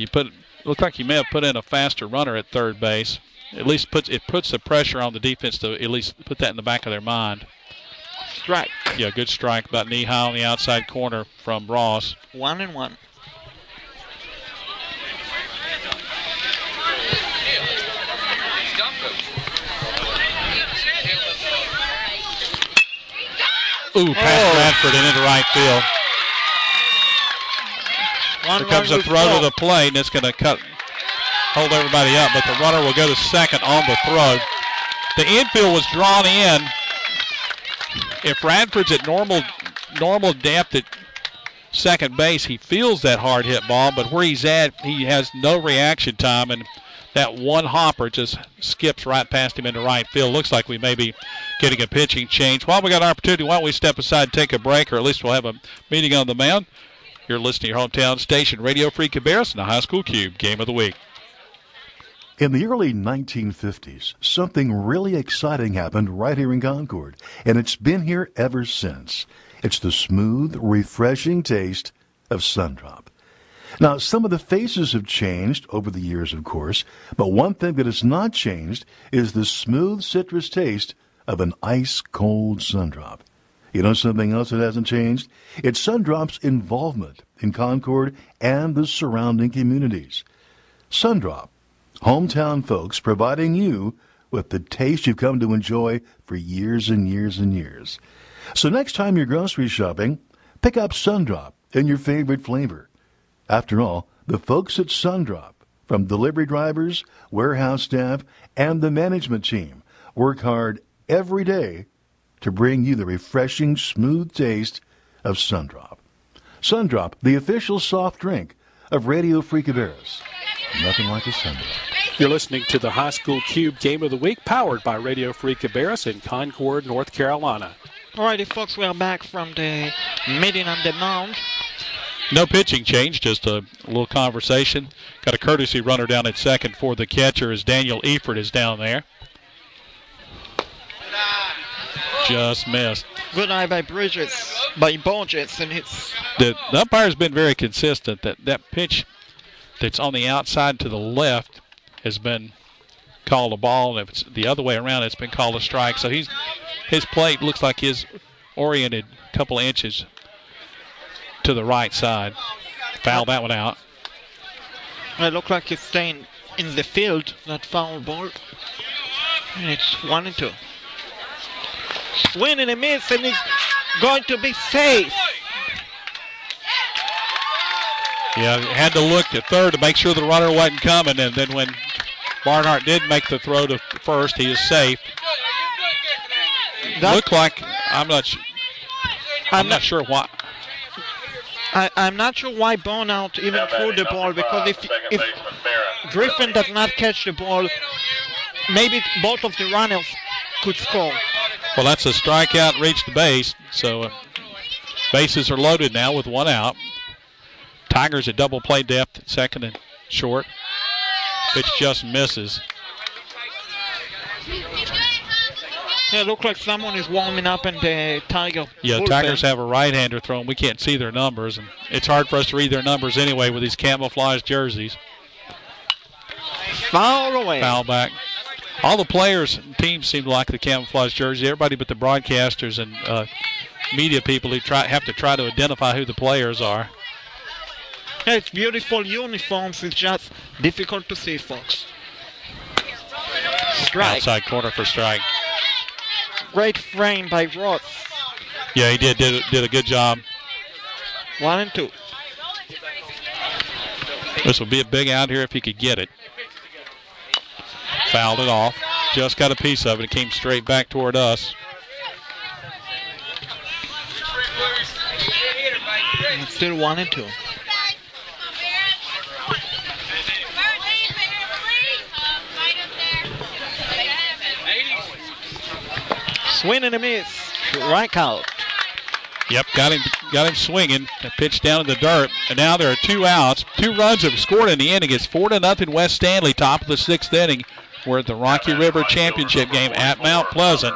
looked like you may have put in a faster runner at third base. At least puts the pressure on the defense to at least put that in the back of their mind. Strike. Yeah, good strike about knee high on the outside corner from Ross. 1-1. Ooh, past Bradford and into right field. Here comes a throw to the plate, and it's going to hold everybody up, but the runner will go to second on the throw. The infield was drawn in if Radford's at normal depth at second base, he feels that hard hit ball, but where he's at, he has no reaction time, and that one hopper just skips right past him into right field. Looks like we may be getting a pitching change. While we got an opportunity, why don't we step aside and take a break, or at least we'll have a meeting on the mound. You're listening to your hometown station, Radio Free Cabarrus, and the High School Cube Game of the Week. In the early 1950s, something really exciting happened right here in Concord, and it's been here ever since. It's the smooth, refreshing taste of Sundrop. Now, some of the faces have changed over the years, of course, but one thing that has not changed is the smooth citrus taste of an ice-cold Sundrop. You know something else that hasn't changed? It's Sundrop's involvement in Concord and the surrounding communities. Sundrop, hometown folks providing you with the taste you've come to enjoy for years and years and years. So next time you're grocery shopping, pick up Sundrop in your favorite flavor. After all, the folks at Sundrop, from delivery drivers, warehouse staff, and the management team, work hard every day to bring you the refreshing, smooth taste of Sundrop. Sundrop, the official soft drink of Radio Free Cabarrus. Nothing like a Sundrop. You're listening to the High School Cube Game of the Week, powered by Radio Free Cabarrus in Concord, North Carolina. Alrighty, folks, we are back from the meeting on the mound. No pitching change, just a little conversation. Got a courtesy runner down at second for the catcher as Daniel Eford is down there. Just missed. Good eye by Borges, and it's... The umpire's been very consistent. That pitch that's on the outside to the left has been called a ball, and if it's the other way around, it's been called a strike. So his plate looks like he's oriented a couple of inches to the right side. Foul that one out. It looked like he's staying in the field, that foul ball. And it's 1-2. Swing and a miss, and he's going to be safe. Yeah, had to look at third to make sure the runner wasn't coming, and then when Barnhart did make the throw to first, he is safe. Looked like, I'm not sure why. I'm not sure why Barnhart even threw the ball, because if Griffin does not catch the ball, maybe both of the runners could score. Well, that's a strikeout, reached the base, so bases are loaded now with one out. Tigers at double play depth at second and short. Pitch just misses. Yeah, it looks like someone is warming up in the Tiger bullpen. Tigers have a right-hander throwing. We can't see their numbers, and it's hard for us to read their numbers anyway with these camouflage jerseys. Foul away. Foul back. All the players and teams seem to like the camouflage jersey. Everybody but the broadcasters and media people who have to try to identify who the players are. Yeah, it's beautiful uniforms. It's just difficult to see, folks. Strike. Outside corner for strike. Great frame by Ross. Yeah, he did a good job. 1-2. This will be a big out here if he could get it. Fouled it off. Just got a piece of it. It came straight back toward us. It's still 1-2. Swing and a miss. Strike out. Yep, got him swinging. A pitch down in the dirt, and now there are 2 outs. 2 runs have scored in the inning. It's 4-0 West Stanly, top of the 6th inning. We're at the Rocky River Championship game at Mount Pleasant.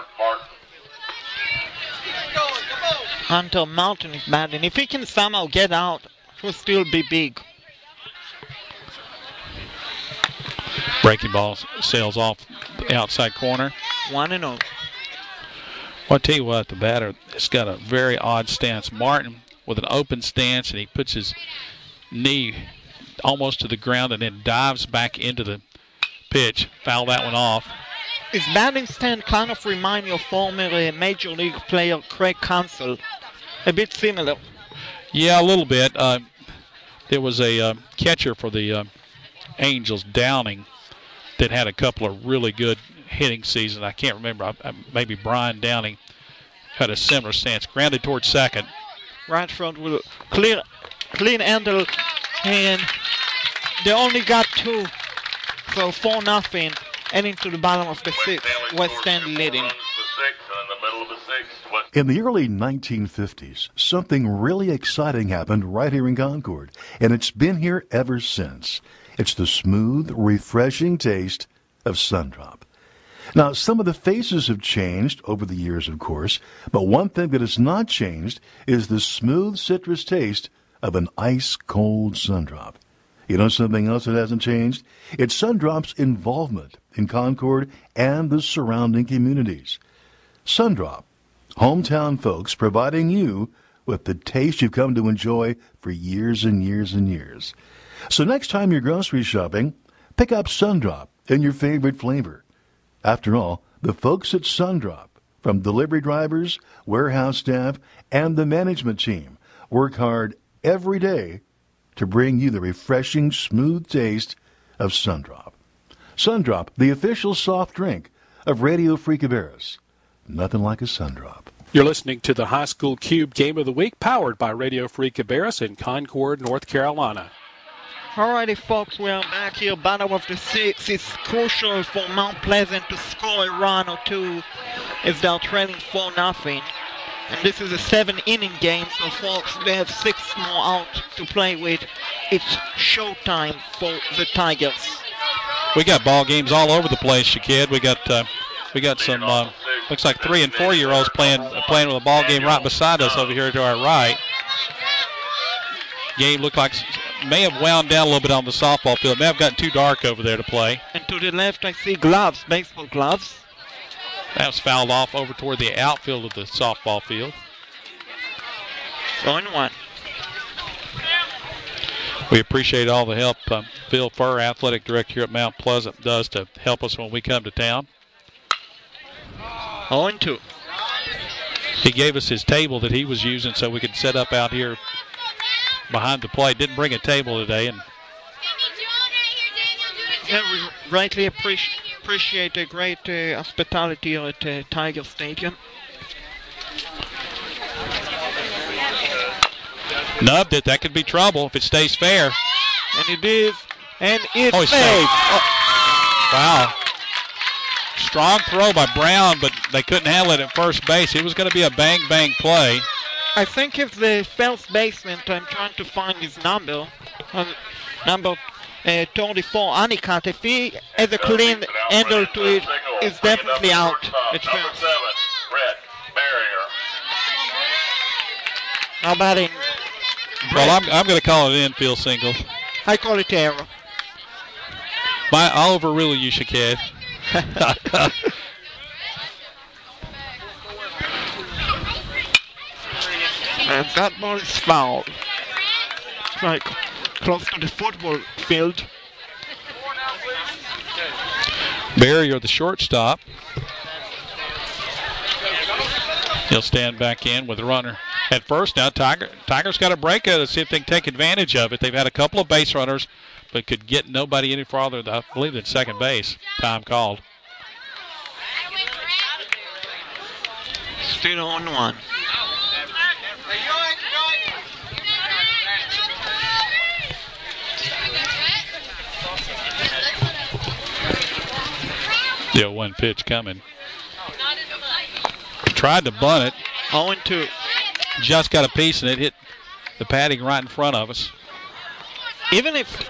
Hunter Mountain is bad, and if he can somehow get out, it will still be big. Breaking ball sails off the outside corner. 1-0. I'll tell you what, the batter has got a very odd stance. Martin with an open stance, and he puts his knee almost to the ground and then dives back into the pitch. Foul that one off. His batting stand kind of reminds me of former Major League player Craig Counsell. A bit similar. Yeah, a little bit. There was a catcher for the Angels, Downing, that had a couple of really good hitting seasons. I can't remember. Maybe Brian Downing. had a similar stance. Grounded towards second. Radford will clean handle, and they only got 2, so 4-0, heading to the bottom of the 6th. West Stanly leading. In the early 1950s, something really exciting happened right here in Concord, and it's been here ever since. It's the smooth, refreshing taste of Sundrop. Now, some of the faces have changed over the years, of course, but one thing that has not changed is the smooth citrus taste of an ice-cold Sundrop. You know something else that hasn't changed? It's Sundrop's involvement in Concord and the surrounding communities. Sundrop, hometown folks providing you with the taste you've come to enjoy for years and years and years. So next time you're grocery shopping, pick up Sundrop in your favorite flavor. After all, the folks at Sundrop, from delivery drivers, warehouse staff, and the management team, work hard every day to bring you the refreshing, smooth taste of Sundrop. Sundrop, the official soft drink of Radio Free Cabarrus. Nothing like a Sundrop. You're listening to the High School Cube Game of the Week, powered by Radio Free Cabarrus in Concord, North Carolina. Alrighty, folks, we are back here. Bottom of the 6th. It's crucial for Mount Pleasant to score a run or two as they're trailing 4-0. And this is a 7-inning game, so folks, they have 6 more out to play with. It's showtime for the Tigers. We got ball games all over the place, you kid. We got some looks like 3- and 4-year-olds playing with a ball game right beside us over here to our right. Game looked like may have wound down a little bit on the softball field. May have gotten too dark over there to play. And to the left, I see gloves, baseball gloves. That was fouled off over toward the outfield of the softball field. 0-1. We appreciate all the help Phil Furr, athletic director here at Mount Pleasant, does to help us when we come to town. 0-2. He gave us his table that he was using so we could set up out here behind the plate. Didn't bring a table today. And yeah, we greatly appreciate the great hospitality at Tiger Stadium. Nubbed it. That could be trouble if it stays fair. And it is. And it's safe. Wow. Strong throw by Brown, but they couldn't handle it at first base. It was going to be a bang-bang play. I think if the first baseman, I'm trying to find his number 24, Anikat, if he has a clean handle to it, it's definitely out at first. How about in? Well, I'm going to call it an infield single. I call it error. I'll overrule you, Shaked. And that ball is fouled. It's like close to the football field. Barrier, the shortstop. He'll stand back in with the runner at first. Now Tigers got a break to see if they can take advantage of it. They've had a couple of base runners, but could get nobody any farther, I believe, than second base. Time called. Still 0-1. The 0-1 pitch coming. Tried to bunt it. 0-2. Just got a piece, and it hit the padding right in front of us. Even if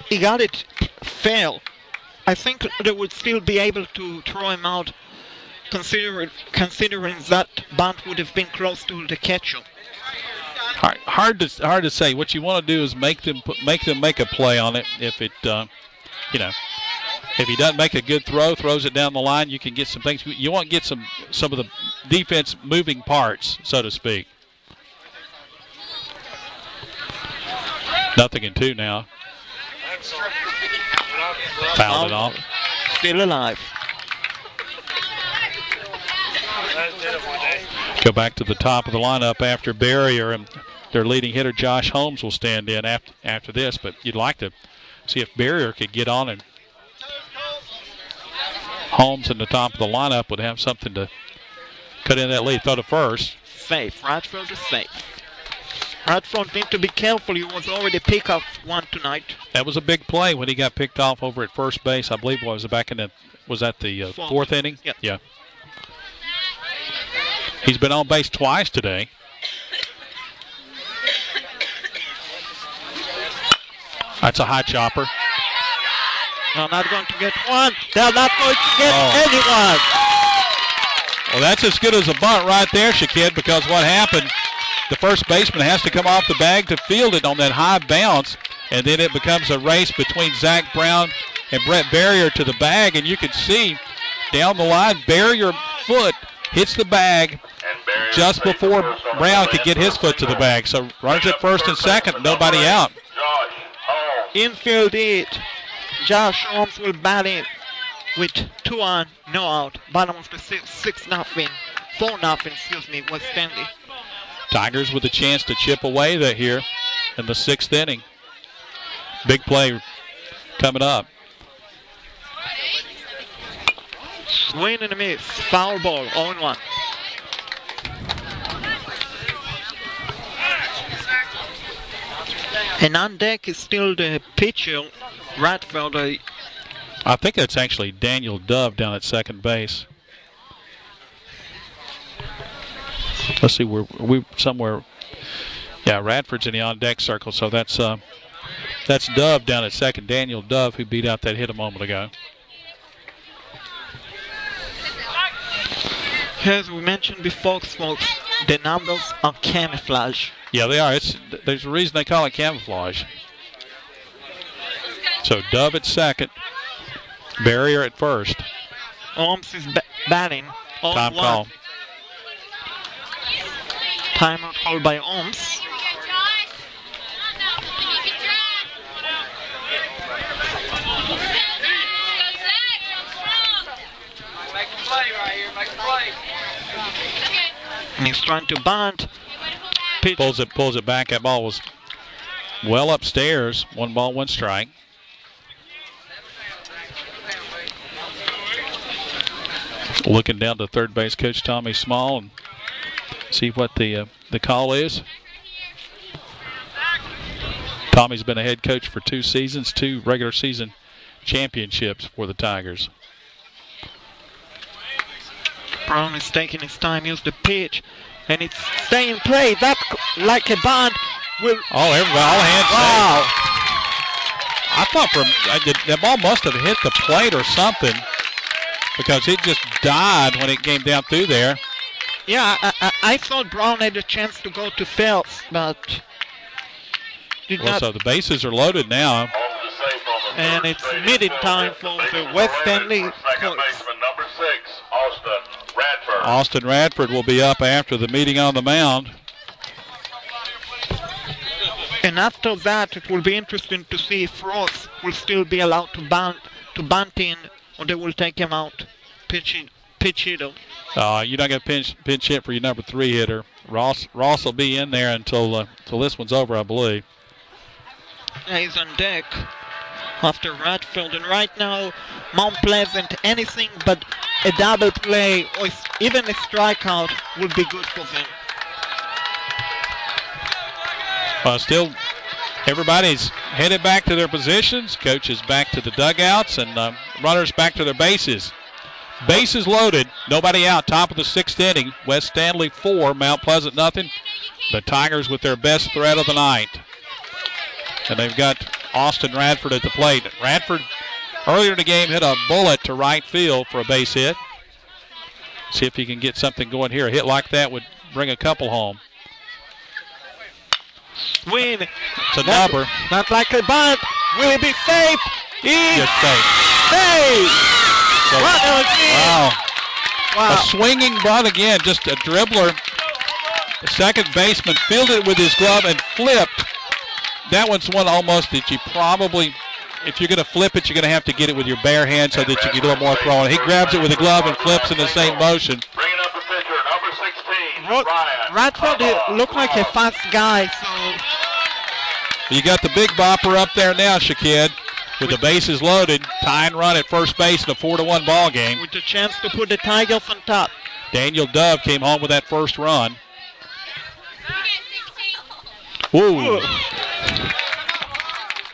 he got it fail, I think they would still be able to throw him out, considering that bunt would have been close to the catcher. Hard to say. What you want to do is make them make a play on it. If it, if he doesn't make a good throw, throws it down the line, you can get some things. You want to get some of the defense moving parts, so to speak. 0-2 now. Fouled it off. Still alive. Go back to the top of the lineup after Barrier, and their leading hitter Josh Holmes will stand in after this. But you'd like to see if Barrier could get on, and Holmes in the top of the lineup would have something to cut in that lead. Throw to first. Safe. Radford is safe. Radford need to be careful. He was already picked off one tonight. That was a big play when he got picked off over at first base. I believe was back in the fourth inning? Yep. Yeah. He's been on base twice today. That's a high chopper. No, not going to get one. They're not going to get anyone. Well, that's as good as a bunt right there, Shakid, because what happened, the first baseman has to come off the bag to field it on that high bounce, and then it becomes a race between Zach Brown and Brett Barrier to the bag, and you can see down the line, Barrier foot hits the bag just before Brown could get his foot to the bag. So runners at first and second, nobody out. Infield it. Josh Holmes will bat in with 2 on, no out. Bottom of the 6-0, 4-0, West Stanly. Tigers with a chance to chip away that here in the 6th inning. Big play coming up. Swing and a miss. Foul ball, 0-1. And on deck is still the pitcher, Radford. I think that's actually Daniel Dove down at second base. Let's see, we're somewhere. Yeah, Radford's in the on-deck circle, so that's Dove down at second. Daniel Dove, who beat out that hit a moment ago. As we mentioned before, folks, the numbers are camouflage. Yeah, they are. There's a reason they call it camouflage. So Dove at second, Barrier at first. Holmes is batting. Time call. Timeout called by Holmes. And he's trying to bunt. Pitch. Pulls it back. That ball was well upstairs. 1 ball, 1 strike. Looking down to third base coach Tommy Small and see what the call is. Tommy's been a head coach for 2 seasons, 2 regular season championships for the Tigers. Brown is taking his time, use the pitch, and it's staying in play. That's like a bunt. All hands. Wow. I thought that ball must have hit the plate or something because it just died when it came down through there. Yeah, I thought Brown had a chance to go to Phelps, but did not. So the bases are loaded now. And it's mid time for the West Stanly Colts. Number 6, Austin Radford. Austin Radford will be up after the meeting on the mound. And after that, it will be interesting to see if Ross will still be allowed to bunt in, or they will take him out, pitch hitter. You're not going to pinch hit for your number 3 hitter. Ross will be in there until this one's over, I believe. He's on deck after Radford, and right now, Mount Pleasant, anything but a double play or even a strikeout would be good for them. Still, everybody's headed back to their positions. Coach is back to the dugouts, and runners back to their bases. Bases loaded, nobody out. Top of the 6th inning. West Stanly 4, Mount Pleasant nothing. The Tigers with their best threat of the night. And they've got Austin Radford at the plate. Radford earlier in the game hit a bullet to right field for a base hit. See if he can get something going here. A hit like that would bring a couple home. Swing. It's a number. Not like a bunt. Will it be safe? Yes, safe. Safe. So, wow. A swinging bunt again. Just a dribbler. The second baseman fielded it with his glove and flipped. That one's one almost that you probably, if you're going to flip it, you're going to have to get it with your bare hand so that you can get a little more throwing. He grabs it with a glove and flips in the same motion. Bringing up the pitcher, number 16, Ryan. Radford looked like a fast guy, so. You got the big bopper up there now, Shakid, with the bases loaded. Tie and run at first base in a 4-1 ball game. With a chance to put the Tigers on top. Daniel Dove came home with that first run. Woo!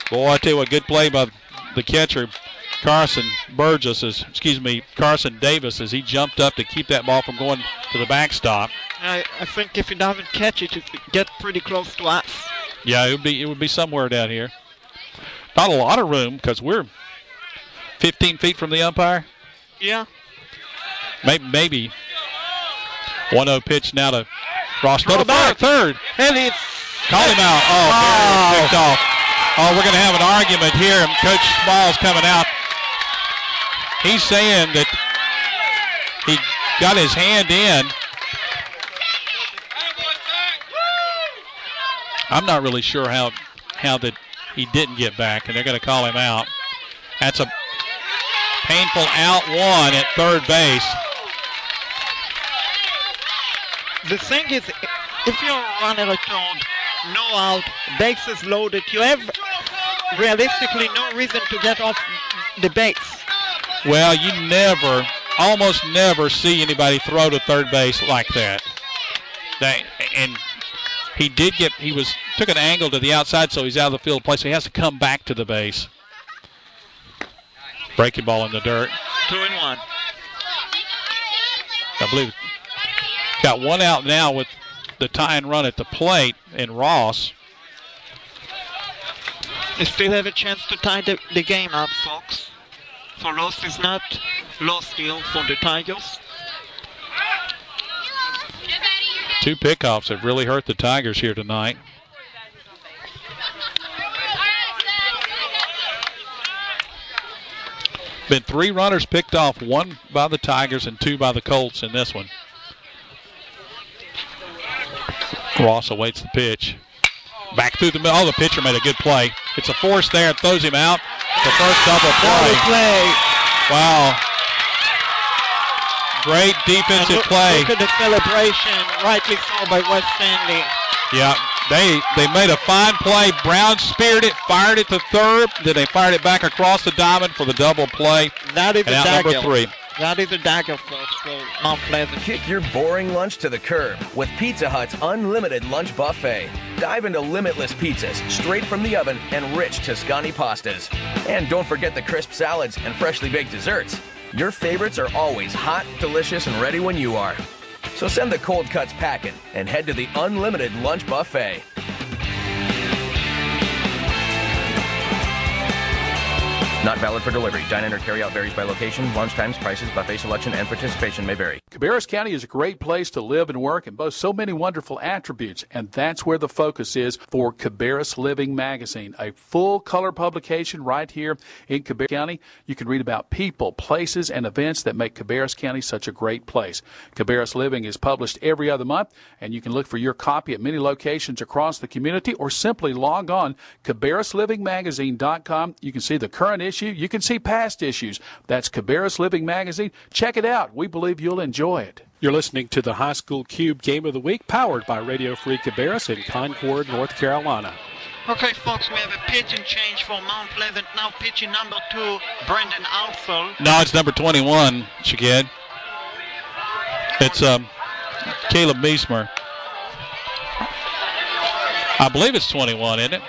Boy, I tell you what, good play by the catcher, Carson Davis, as he jumped up to keep that ball from going to the backstop. I think if he doesn't catch it, it gets pretty close to us. Yeah, it would be somewhere down here. Not a lot of room because we're 15 feet from the umpire. Yeah. Maybe. 1-0 pitch now to Ross. Third. And it's call him out. Oh, picked off. Oh, we're going to have an argument here. And Coach Small's coming out. He's saying that he got his hand in. I'm not really sure how that he didn't get back, and they're going to call him out. That's a painful out one at third base. The thing is, if you're running a third, no out, bases loaded, you have realistically no reason to get off the base. Well, you almost never see anybody throw to third base like that. And he took an angle to the outside, so he's out of the field play, so he has to come back to the base. Breaking ball in the dirt. 2-1. I believe got one out now with the tying run at the plate in Ross. They still have a chance to tie the game up, folks. So loss is not lost still for the Tigers. Two pickoffs have really hurt the Tigers here tonight. Been 3 runners picked off, 1 by the Tigers and 2 by the Colts in this one. Ross awaits the pitch. Back through the middle. Oh, the pitcher made a good play. It's a force there. It throws him out. The first double play. Wow. Great defensive play. Look at the celebration, rightly so by West Stanly. Yeah, they made a fine play. Brown speared it, fired it to third. Then they fired it back across the diamond for the double play. That is a dagger. Number 3. That is a dagger, folks, for Mount Pleasant. Kick your boring lunch to the curb with Pizza Hut's unlimited lunch buffet. Dive into limitless pizzas straight from the oven and rich Tuscany pastas. And don't forget the crisp salads and freshly baked desserts. Your favorites are always hot, delicious, and ready when you are. So send the cold cuts packing and head to the unlimited lunch buffet. Not valid for delivery. Dine-in or carry-out varies by location. Lunch times, prices, buffet selection, and participation may vary. Cabarrus County is a great place to live and work and boasts so many wonderful attributes, and that's where the focus is for Cabarrus Living Magazine, a full-color publication right here in Cabarrus County. You can read about people, places, and events that make Cabarrus County such a great place. Cabarrus Living is published every other month, and you can look for your copy at many locations across the community or simply log on CabarrusLivingMagazine.com. You can see the current issue. You can see past issues. That's Cabarrus Living Magazine. Check it out. We believe you'll enjoy it. You're listening to the High School Cube Game of the Week, powered by Radio Free Cabarrus in Concord, North Carolina. Okay, folks, we have a pitch and change for Mount Pleasant. Now pitching number 2, Brendan Alsel. No, it's number 21, Shagid. It's Caleb Meismer. I believe it's 21, isn't it?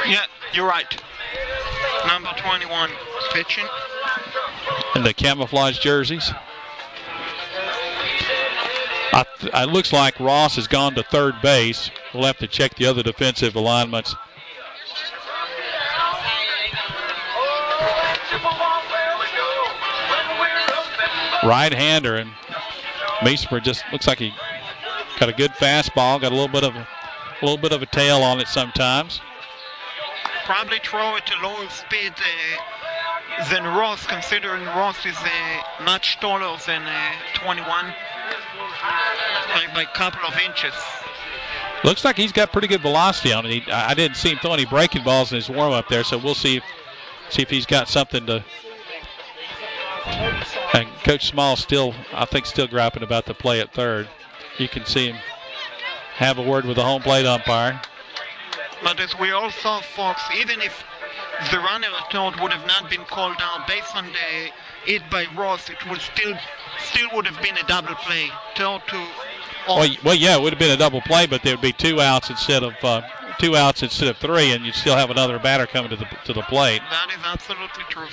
Yeah, you're right. Number 21 pitching. In the camouflage jerseys. It looks like Ross has gone to third base. We'll have to check the other defensive alignments. Right-hander, and Meismer just looks like he got a good fastball. Got a little bit of a tail on it sometimes. Probably throw it to lower speed than Ross, considering Ross is much taller than 21 by a couple of inches. Looks like he's got pretty good velocity on it. I didn't see him throw any breaking balls in his warm-up there, so we'll see if he's got something to. And Coach Small I think still griping about the play at third. You can see him have a word with the home plate umpire. But as we all saw, folks, even if the runner at third would have not been called out based on the hit by Ross. It would still would have been a double play. Third to well, yeah, it would have been a double play, but there would be 2 outs instead of 3, and you'd still have another batter coming to the plate. That is absolutely true.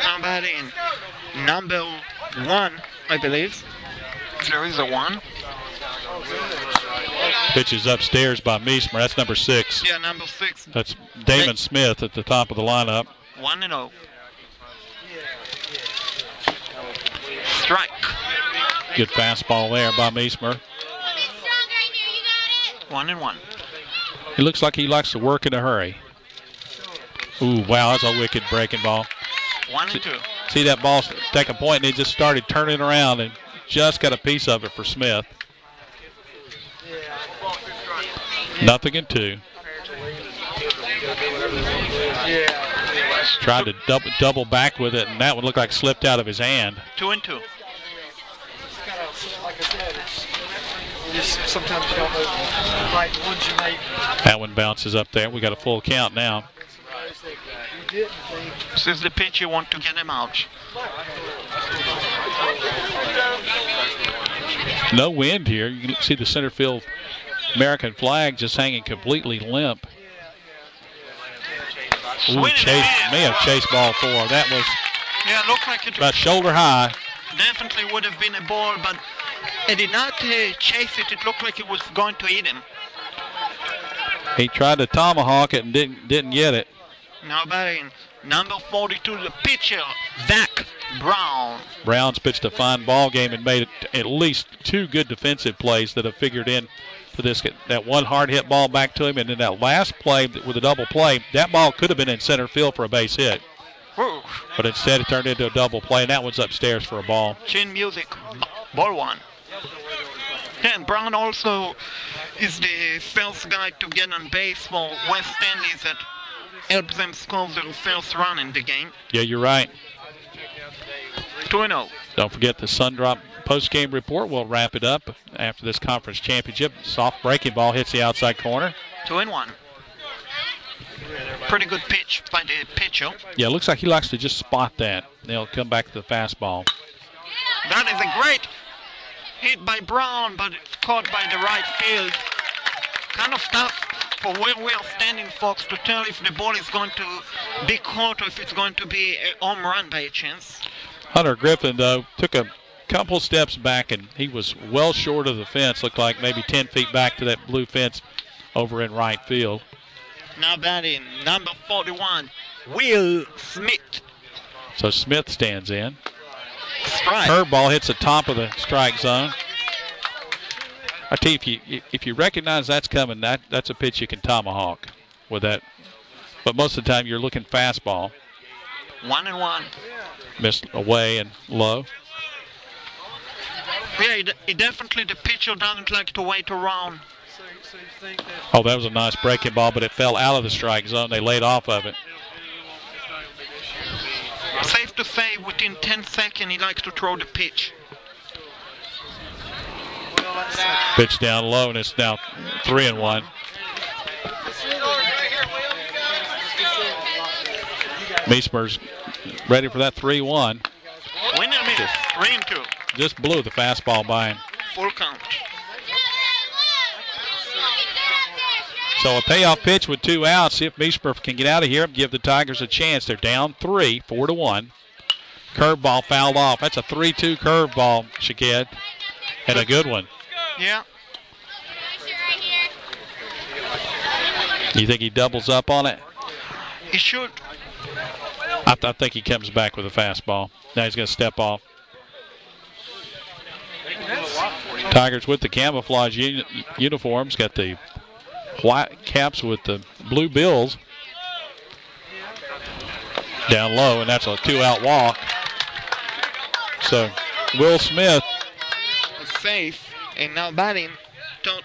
Now batting number 1, I believe. There is a 1. Pitch is upstairs by Meismer. That's number 6. Yeah, number 6. That's Damon Smith at the top of the lineup. 1-0. Strike. Good fastball there by Meismer. 1-1. He looks like he likes to work in a hurry. Ooh, wow, that's a wicked breaking ball. 1-2. See that ball take a point, and it just started turning around and just got a piece of it for Smith. 0-2. Tried to double back with it, and that one looked like slipped out of his hand. 2-2. Like I said, it's sometimes you don't know the right ones you make. That one bounces up there. We got a full count now. This is the pitch you want to get him out. No wind here. You can see the center field American flag just hanging completely limp. Ooh, may have chased ball 4. That was looked like it about shoulder high. Definitely would have been a ball, but it did not chase it. It looked like it was going to eat him. He tried to tomahawk it and didn't get it. Now batting number 42, the pitcher, Zach Brown. Brown's pitched a fine ball game and made at least 2 good defensive plays that have figured in to this. That one hard hit ball back to him, and then that last play with a double play, that ball could have been in center field for a base hit. Woo. But instead it turned into a double play, and that one's upstairs for a ball. Chin music, ball 1. And Brown also is the first guy to get on base for West Stanly that helped them score their first run in the game. Yeah, you're right. 2-0. Don't forget the Sundrop post-game report. We'll wrap it up after this conference championship. Soft breaking ball hits the outside corner. 2-1. Pretty good pitch by the pitcher. Yeah, it looks like he likes to just spot that. They'll come back to the fastball. That is a great hit by Brown, but it's caught by the right field. Kind of tough for where we are standing, folks, to tell if the ball is going to be caught or if it's going to be a home run by a chance. Hunter Griffin, though, took a couple steps back, and he was well short of the fence. Looked like maybe 10 feet back to that blue fence over in right field. Now batting number 41, Will Smith. So Smith stands in. Strike. Curveball hits the top of the strike zone. I tell you, if you recognize that's coming, that's a pitch you can tomahawk with that. But most of the time, you're looking fastball. 1-1. Missed away and low. Yeah, he definitely, the pitcher doesn't like to wait around. Oh, that was a nice breaking ball, but it fell out of the strike zone. They laid off of it. Safe to say, within 10 seconds, he likes to throw the pitch. Pitch down low, and it's now 3-1. Meismer's ready for that 3-1. Win a minute, 3-2. Just blew the fastball by him. Full count. So a payoff pitch with 2 outs. See if Meismer can get out of here and give the Tigers a chance. They're down 3, 4-1. Curveball fouled off. That's a 3-2 curveball, Shaked. And a good one. Yeah. You think he doubles up on it? He should. I think he comes back with a fastball. Now he's going to step off. Tigers with the camouflage uniforms. Got the white caps with the blue bills. Down low, and that's a 2-out walk. So Will Smith safe, and now batting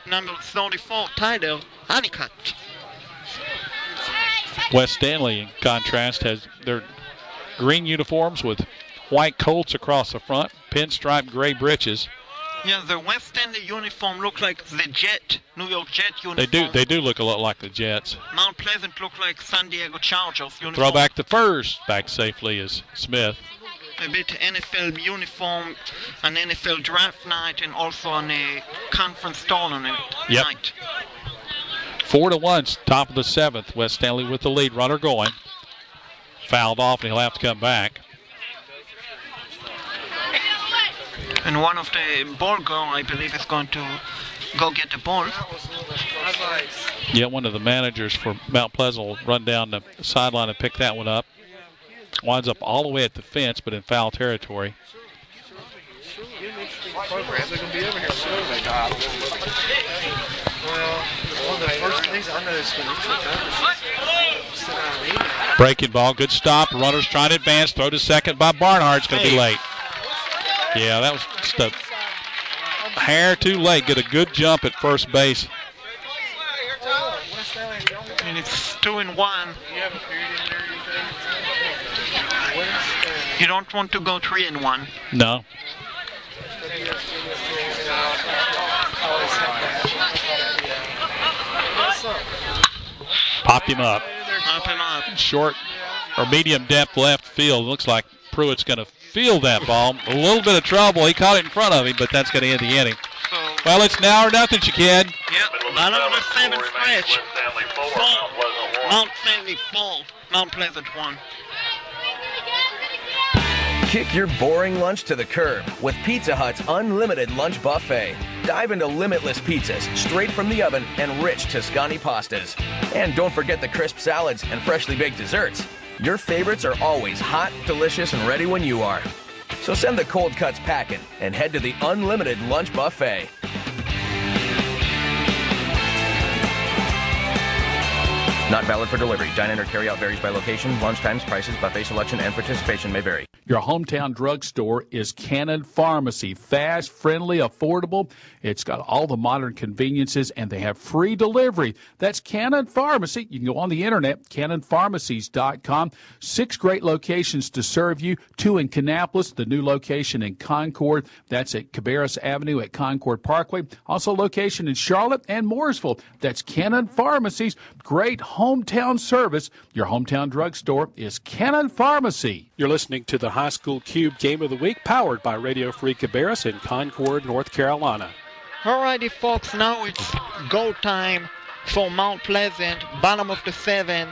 number 34, Tyler Honeycutt. West Stanly, in contrast, has their green uniforms with white Colts across the front, pinstripe gray breeches. Yeah, the West Stanly uniform look like the Jet, New York Jet uniform. They do look a lot like the Jets. Mount Pleasant look like San Diego Chargers uniform. Throw back to first. Back safely is Smith. A bit NFL uniform, an NFL draft night, and also on a conference tournament night. 4-1, top of the 7th. West Stanley with the lead. Runner going. Fouled off, and he'll have to come back. And one of the ball girl, I believe, is going to go get the ball. Yeah, one of the managers for Mount Pleasant will run down the sideline and pick that one up. Winds up all the way at the fence, but in foul territory. Programs are going to be over here soon. Well, one of the first things I noticed when you took over is sit down and eat. Breaking ball, good stop. Runners trying to advance. Throw to second by Barnhart's going to be late. Yeah, that was just a hair too late. Get a good jump at first base. And it's 2-1. You don't want to go 3-1. No. Pop him up. Short or medium depth left field. Looks like Pruitt's going to field that ball. A little bit of trouble. He caught it in front of him, but that's going to end the inning. Well, it's now or nothing, Chicad. Yep. Bottom of the 7th stretch. Mount Stanley 4. Mount Pleasant 1. Kick your boring lunch to the curb with Pizza Hut's unlimited lunch buffet. Dive into limitless pizzas straight from the oven and rich Tuscany pastas. And don't forget the crisp salads and freshly baked desserts. Your favorites are always hot, delicious, and ready when you are. So send the cold cuts packing and head to the unlimited lunch buffet. Not valid for delivery. Dine-in or carry-out varies by location. Lunch times, prices, buffet selection, and participation may vary. Your hometown drugstore is Cannon Pharmacy. Fast, friendly, affordable. It's got all the modern conveniences, and they have free delivery. That's Cannon Pharmacy. You can go on the internet, cannonpharmacies.com. 6 great locations to serve you. 2 in Kannapolis, the new location in Concord. That's at Cabarrus Avenue at Concord Parkway. Also location in Charlotte and Mooresville. That's Cannon Pharmacies. Great hometown service. Your hometown drugstore is Cannon Pharmacy. You're listening to the High School Cube Game of the Week, powered by Radio Free Cabarrus in Concord, North Carolina. Alrighty, folks, now it's go time for Mount Pleasant, bottom of the 7th.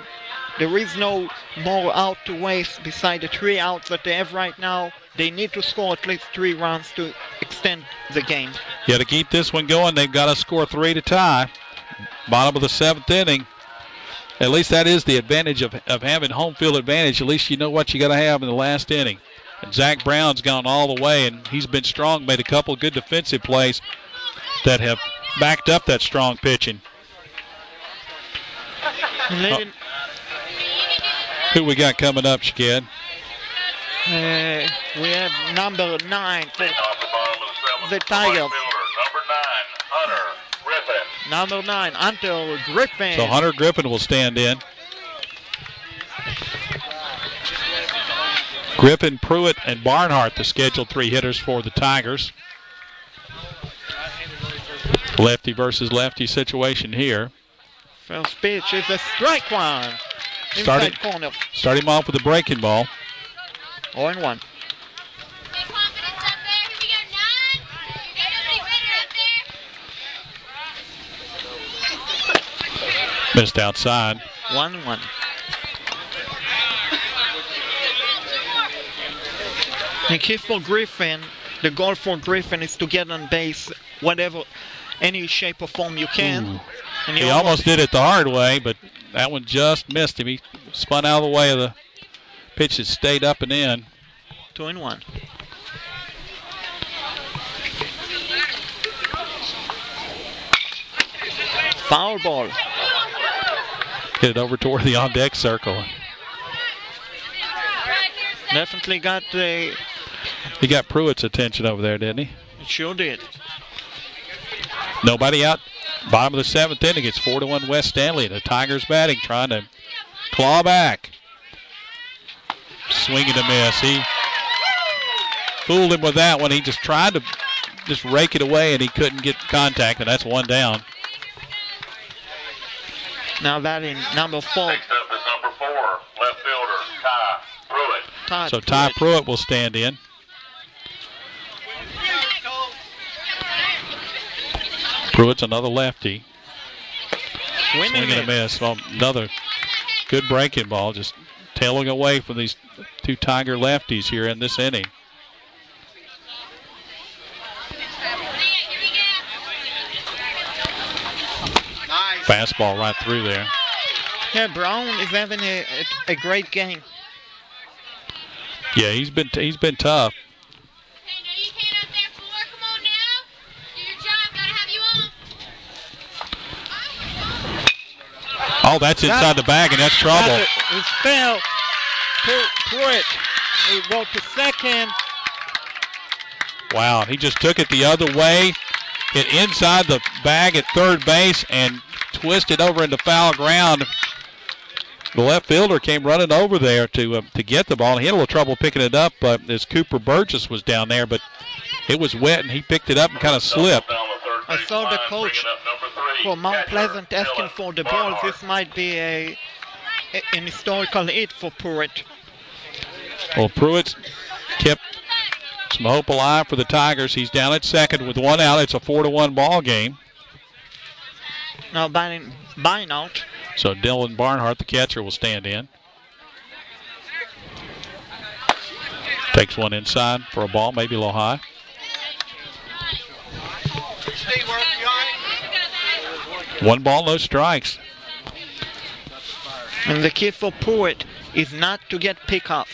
There is no more out to waste beside the 3 outs that they have right now. They need to score at least 3 runs to extend the game. Yeah, to keep this one going, they've got to score 3 to tie. Bottom of the 7th inning. At least that is the advantage of having home field advantage. At least you know what you got to have in the last inning. And Zach Brown's gone all the way, and he's been strong, made a couple good defensive plays that have backed up that strong pitching. Who we got coming up, Shaked? We have number 9 for the Tigers. Number 9, Hunter Griffin. So Hunter Griffin will stand in. Griffin, Pruitt, and Barnhart, the scheduled 3 hitters for the Tigers. Lefty versus lefty situation here. First pitch is a strike one. Inside corner. Start him off with a breaking ball. 0-1. Missed outside. 1-1. And key for Griffin, the goal for Griffin is to get on base whatever, any shape or form you can. And he almost did it the hard way, but that one just missed him. He spun out of the way of the pitch that stayed up and in. 2-1. Foul ball. Hit it over toward the on-deck circle. Definitely got the... He got Pruitt's attention over there, didn't he? It sure did. Nobody out. Bottom of the 7th inning. It's 4-1 West Stanley. The Tigers batting, trying to claw back. Swing and a miss. He fooled him with that one. He just tried to just rake it away, and he couldn't get contact, and that's one down. Now batting number 4. Next up is number 4, left fielder, Ty Pruitt. So Ty Pruitt will stand in. Pruitt's another lefty. Swing and a miss. Well, another good breaking ball, just tailing away from these two Tiger lefties here in this inning. Fastball right through there. Yeah, Brown is having a great game. Yeah, he's been tough. Oh, that's inside the bag, and that's trouble. It's fell. Pruitt will go to second. Wow, he just took it the other way, hit inside the bag at third base, and twisted over into foul ground. The left fielder came running over there to get the ball. He had a little trouble picking it up as Cooper Burgess was down there, but it was wet, and he picked it up and kind of slipped. I saw the coach for Mount Pleasant asking for the ball. This might be an historical hit for Pruitt. Well, Pruitt kept some hope alive for the Tigers. He's down at second with one out. It's a 4-1 ball game. Now buying out. So Dylan Barnhart, the catcher, will stand in. Takes one inside for a ball, maybe a little high. One ball, no strikes. And the key for Pruitt is not to get picked off.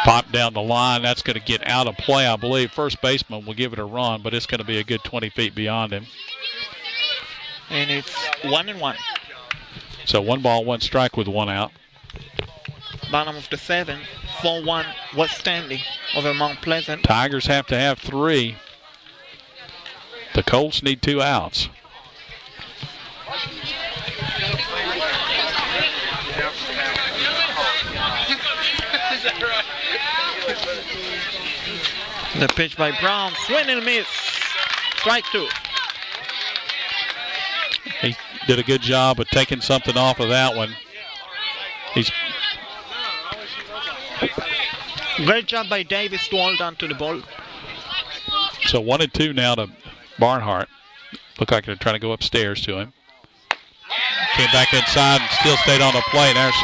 Pop down the line. That's going to get out of play, I believe. First baseman will give it a run, but it's going to be a good 20 feet beyond him. And it's 1-1. So 1 ball, 1 strike with 1 out. Bottom of the 7th, 4-1 West Stanly over Mount Pleasant. Tigers have to have 3. The Colts need 2 outs. The pitch by Brown, swing and miss. Strike 2. He did a good job of taking something off of that one. Great job by Davis to hold on to the ball. So 1-2 now to Barnhart. Look like they're trying to go upstairs to him. Came back inside and still stayed on the plate. There's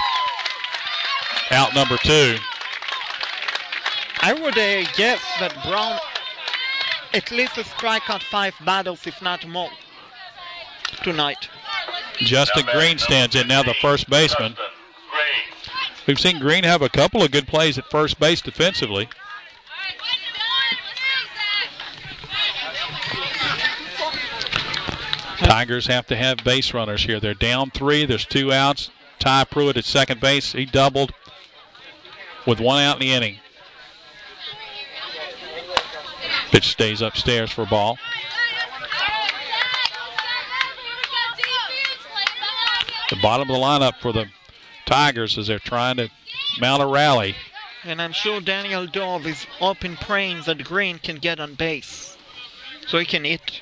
out number 2. I would guess that Brown at least a strikeout 5 battles, if not more, tonight. Justin Green stands in now, the first baseman. We've seen Green have a couple of good plays at first base defensively. Tigers have to have base runners here. They're down 3. There's 2 outs. Ty Pruitt at second base. He doubled with 1 out in the inning. Pitch stays upstairs for a ball. The bottom of the lineup for the Tigers as they're trying to mount a rally. And I'm sure Daniel Dove is open praying that Green can get on base so he can hit.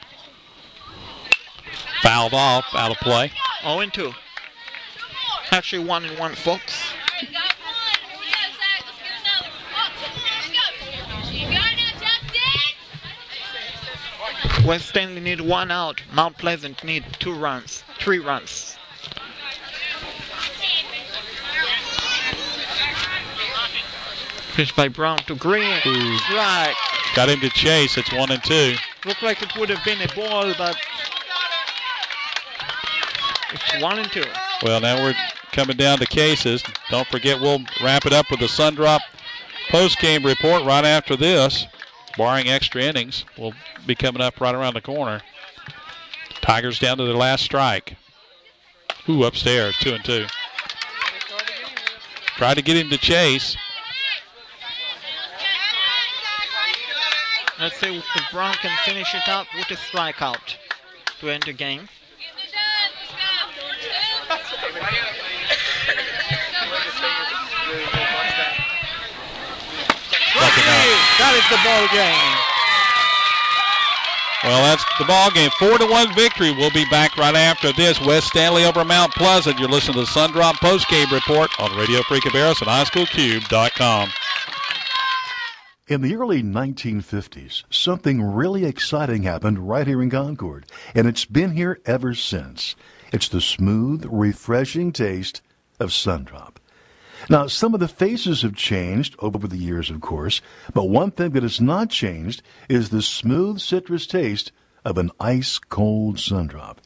Fouled off, out of play. 0-2. Actually 1-1, folks. West Stanly need 1 out. Mount Pleasant need 3 runs. Pitch by Brown to Green. Right. Got him to chase. It's 1-2. Looked like it would have been a ball, but it's 1-2. Well, now we're coming down to cases. Don't forget, we'll wrap it up with the Sundrop post-game report right after this. Barring extra innings, will be coming up right around the corner. Tigers down to their last strike. Upstairs, 2-2. Tried to get him to chase. Let's see if Brown can finish it up with a strikeout to end the game. That is the ball game. Well, that's the ball game. 4-1 victory. We'll be back right after this. West Stanley over Mount Pleasant. You're listening to the Sundrop Postgame Report on Radio Free Cabarrus and highschoolcube.com. In the early 1950s, something really exciting happened right here in Concord, and it's been here ever since. It's the smooth, refreshing taste of Sundrop. Now, some of the faces have changed over the years, of course, but one thing that has not changed is the smooth citrus taste of an ice-cold Sundrop.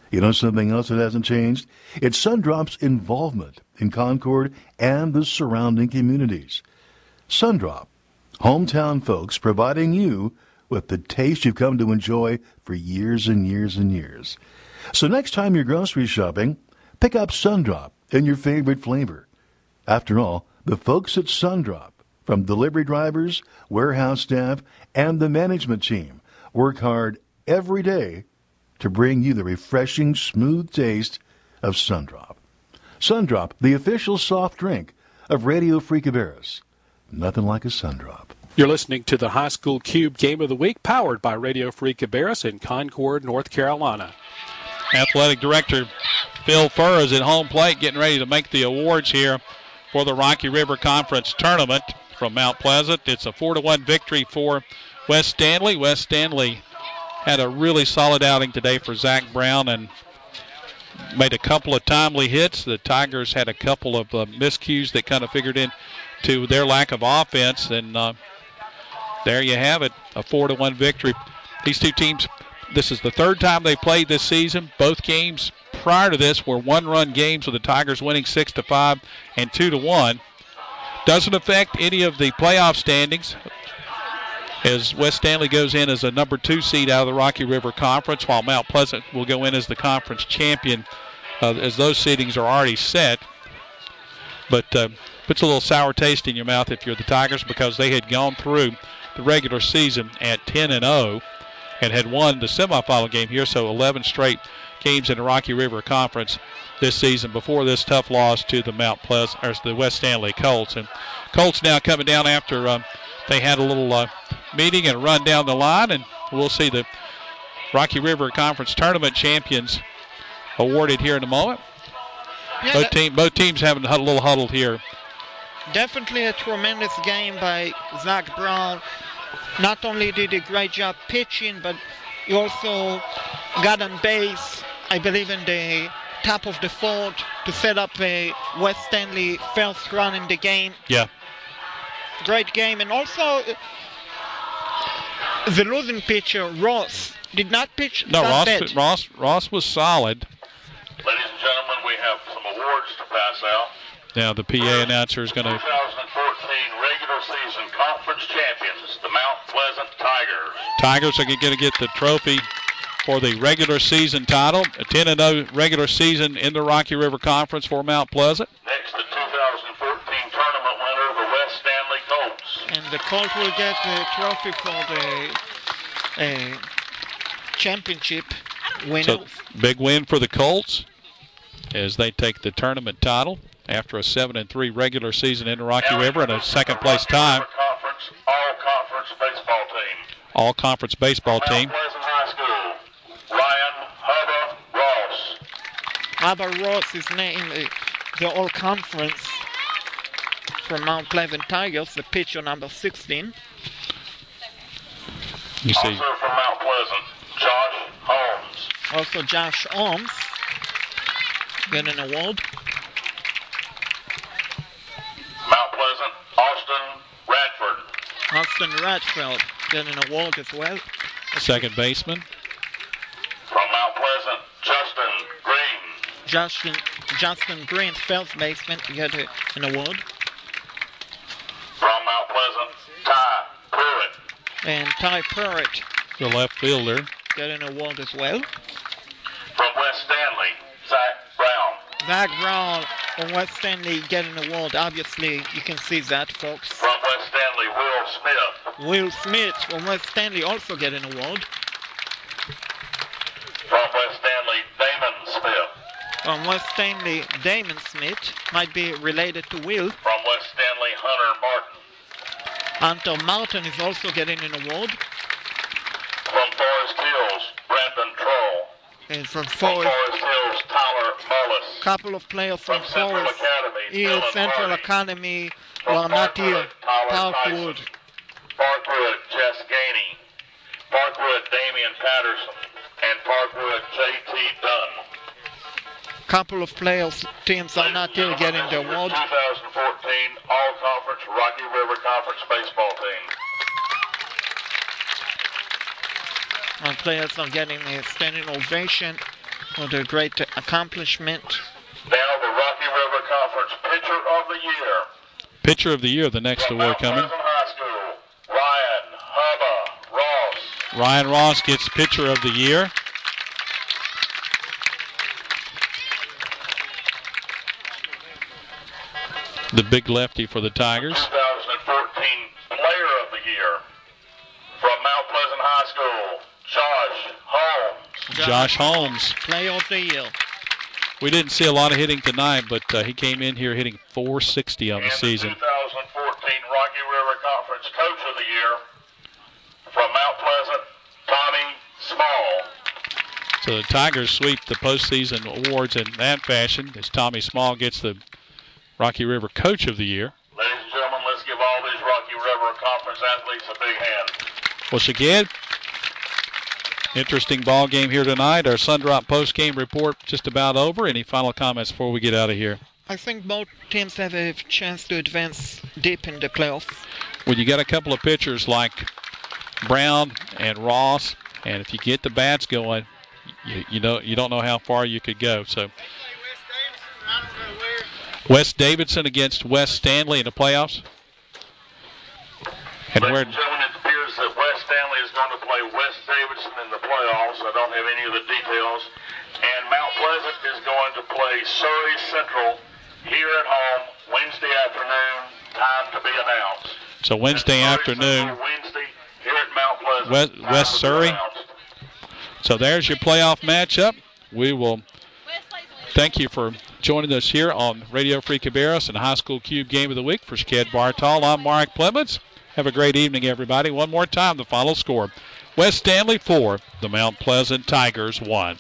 You know something else that hasn't changed? It's Sundrop's involvement in Concord and the surrounding communities. Sundrop, hometown folks providing you with the taste you've come to enjoy for years and years and years. So next time you're grocery shopping, pick up Sundrop in your favorite flavor. After all, the folks at Sundrop, from delivery drivers, warehouse staff, and the management team, work hard every day to bring you the refreshing, smooth taste of Sundrop. Sundrop, the official soft drink of Radio Free Cabarrus. Nothing like a Sundrop. You're listening to the High School Cube Game of the Week, powered by Radio Free Cabarrus in Concord, North Carolina. Athletic Director Phil Furr is at home plate getting ready to make the awards here for the Rocky River Conference Tournament from Mount Pleasant. It's a 4-1 victory for West Stanley. West Stanley had a really solid outing today for Zach Brown and made a couple of timely hits. The Tigers had a couple of miscues that kind of figured into their lack of offense, and there you have it, a 4-1 victory. These two teams, this is the third time they played this season. Both games prior to this were one-run games, with the Tigers winning 6-5 and 2-1. Doesn't affect any of the playoff standings, as West Stanley goes in as a number 2 seed out of the Rocky River Conference, while Mount Pleasant will go in as the conference champion, as those seedings are already set. But puts a little sour taste in your mouth if you're the Tigers, because they had gone through the regular season at 10-0 and had won the semifinal game here, so 11 straight games in the Rocky River Conference this season before this tough loss to the the West Stanley Colts. And Colts now coming down after they had a little meeting and a run down the line, and we'll see the Rocky River Conference Tournament champions awarded here in a moment. Yeah, Both teams having a little huddled here. Definitely a tremendous game by Zach Brown. Not only did a great job pitching, but he also got on base, I believe, in the top of the fourth to set up a West Stanley first run in the game. Yeah. Great game. And also, the losing pitcher, Ross, did not pitch that bad. Ross was solid. Ladies and gentlemen, we have some awards to pass out. Now the PA announcer is going to... 2014 regular season conference champions, the Mount Pleasant Tigers. Tigers are going to get the trophy for the regular season title. A 10-0 regular season in the Rocky River Conference for Mount Pleasant. Next, the 2014 tournament winner, the West Stanley Colts. And the Colts will get the trophy for the championship winner. So, big win for the Colts as they take the tournament title after a 7-3 regular season in the Rocky River and a second-place time. All-conference baseball team. All-conference baseball team. Mount Pleasant High School, Ryan Hubba Ross. Hubba Ross is named the All-Conference from Mount Pleasant Tigers, the pitcher number 16. You see. Also from Mount Pleasant, Josh Holmes. Also Josh Holmes get an award. Mount Pleasant, Austin Radford. Austin Radford get an award as well. Second baseman. From Mount Pleasant, Justin Green. Justin Green, first baseman, get an award. From Mount Pleasant, Ty Pruitt. And Ty Pruitt, The left fielder. get an award as well. From West Stanley, Zach Brown. Zach Brown from West Stanley get an award. Obviously, you can see that, folks. From West Stanley, Will Smith. Will Smith from West Stanley also get an award. From West Stanley, Damon Smith. From West Stanley, Damon Smith might be related to Will. From West Stanley, Hunter Martin. Anton Martin is also getting an award. From Forest Hills, Brandon Troll. And from From Forest, Forest Hills, Tyler Mullis. couple of players from Central Forest Academy, Hill Dylan Central Hardy. Academy From were not here. Tyler Parkwood. Tyson. Parkwood, Jess Gainey. Parkwood, Damian Patterson. And Parkwood, J.T. Dunn. Couple of players, teams are not here getting the award. 2014 All-Conference Rocky River Conference baseball team. And players are getting a standing ovation for their great accomplishment. Now the Rocky River Conference Pitcher of the Year. Pitcher of the Year, the next award coming. Pleasant High School, Ryan Hubba Ross. Ryan Ross gets Pitcher of the Year. The big lefty for the Tigers. 2014 Player of the Year. From Mount Pleasant High School, Josh Holmes. Josh Holmes. Player of the Year. We didn't see a lot of hitting tonight, but he came in here hitting .460 on the season. And the 2014 Rocky River Conference Coach of the Year. From Mount Pleasant, Tommy Small. So the Tigers sweep the postseason awards in that fashion as Tommy Small gets the Rocky River Coach of the Year. Ladies and gentlemen, let's give all these Rocky River Conference athletes a big hand. Well, Shagad, interesting ball game here tonight. Our Sundrop post-game report just about over. Any final comments before we get out of here? I think both teams have a chance to advance deep in the playoffs. Well, you got a couple of pitchers like Brown and Ross, and if you get the bats going, you don't know how far you could go. So West Davidson against West Stanley in the playoffs. And Ladies and gentlemen, it appears that West Stanley is going to play West Davidson in the playoffs. I don't have any of the details. And Mount Pleasant is going to play Surrey Central here at home Wednesday afternoon. Time to be announced. So Wednesday afternoon. Wednesday here at Mount Pleasant. West Surrey. So there's your playoff matchup. We will thank you for joining us here on Radio Free Cabarrus and High School Cube Game of the Week. For Shaked Bartol, I'm Mark Clements. Have a great evening, everybody. One more time, the final score. West Stanley 4, the Mount Pleasant Tigers 1.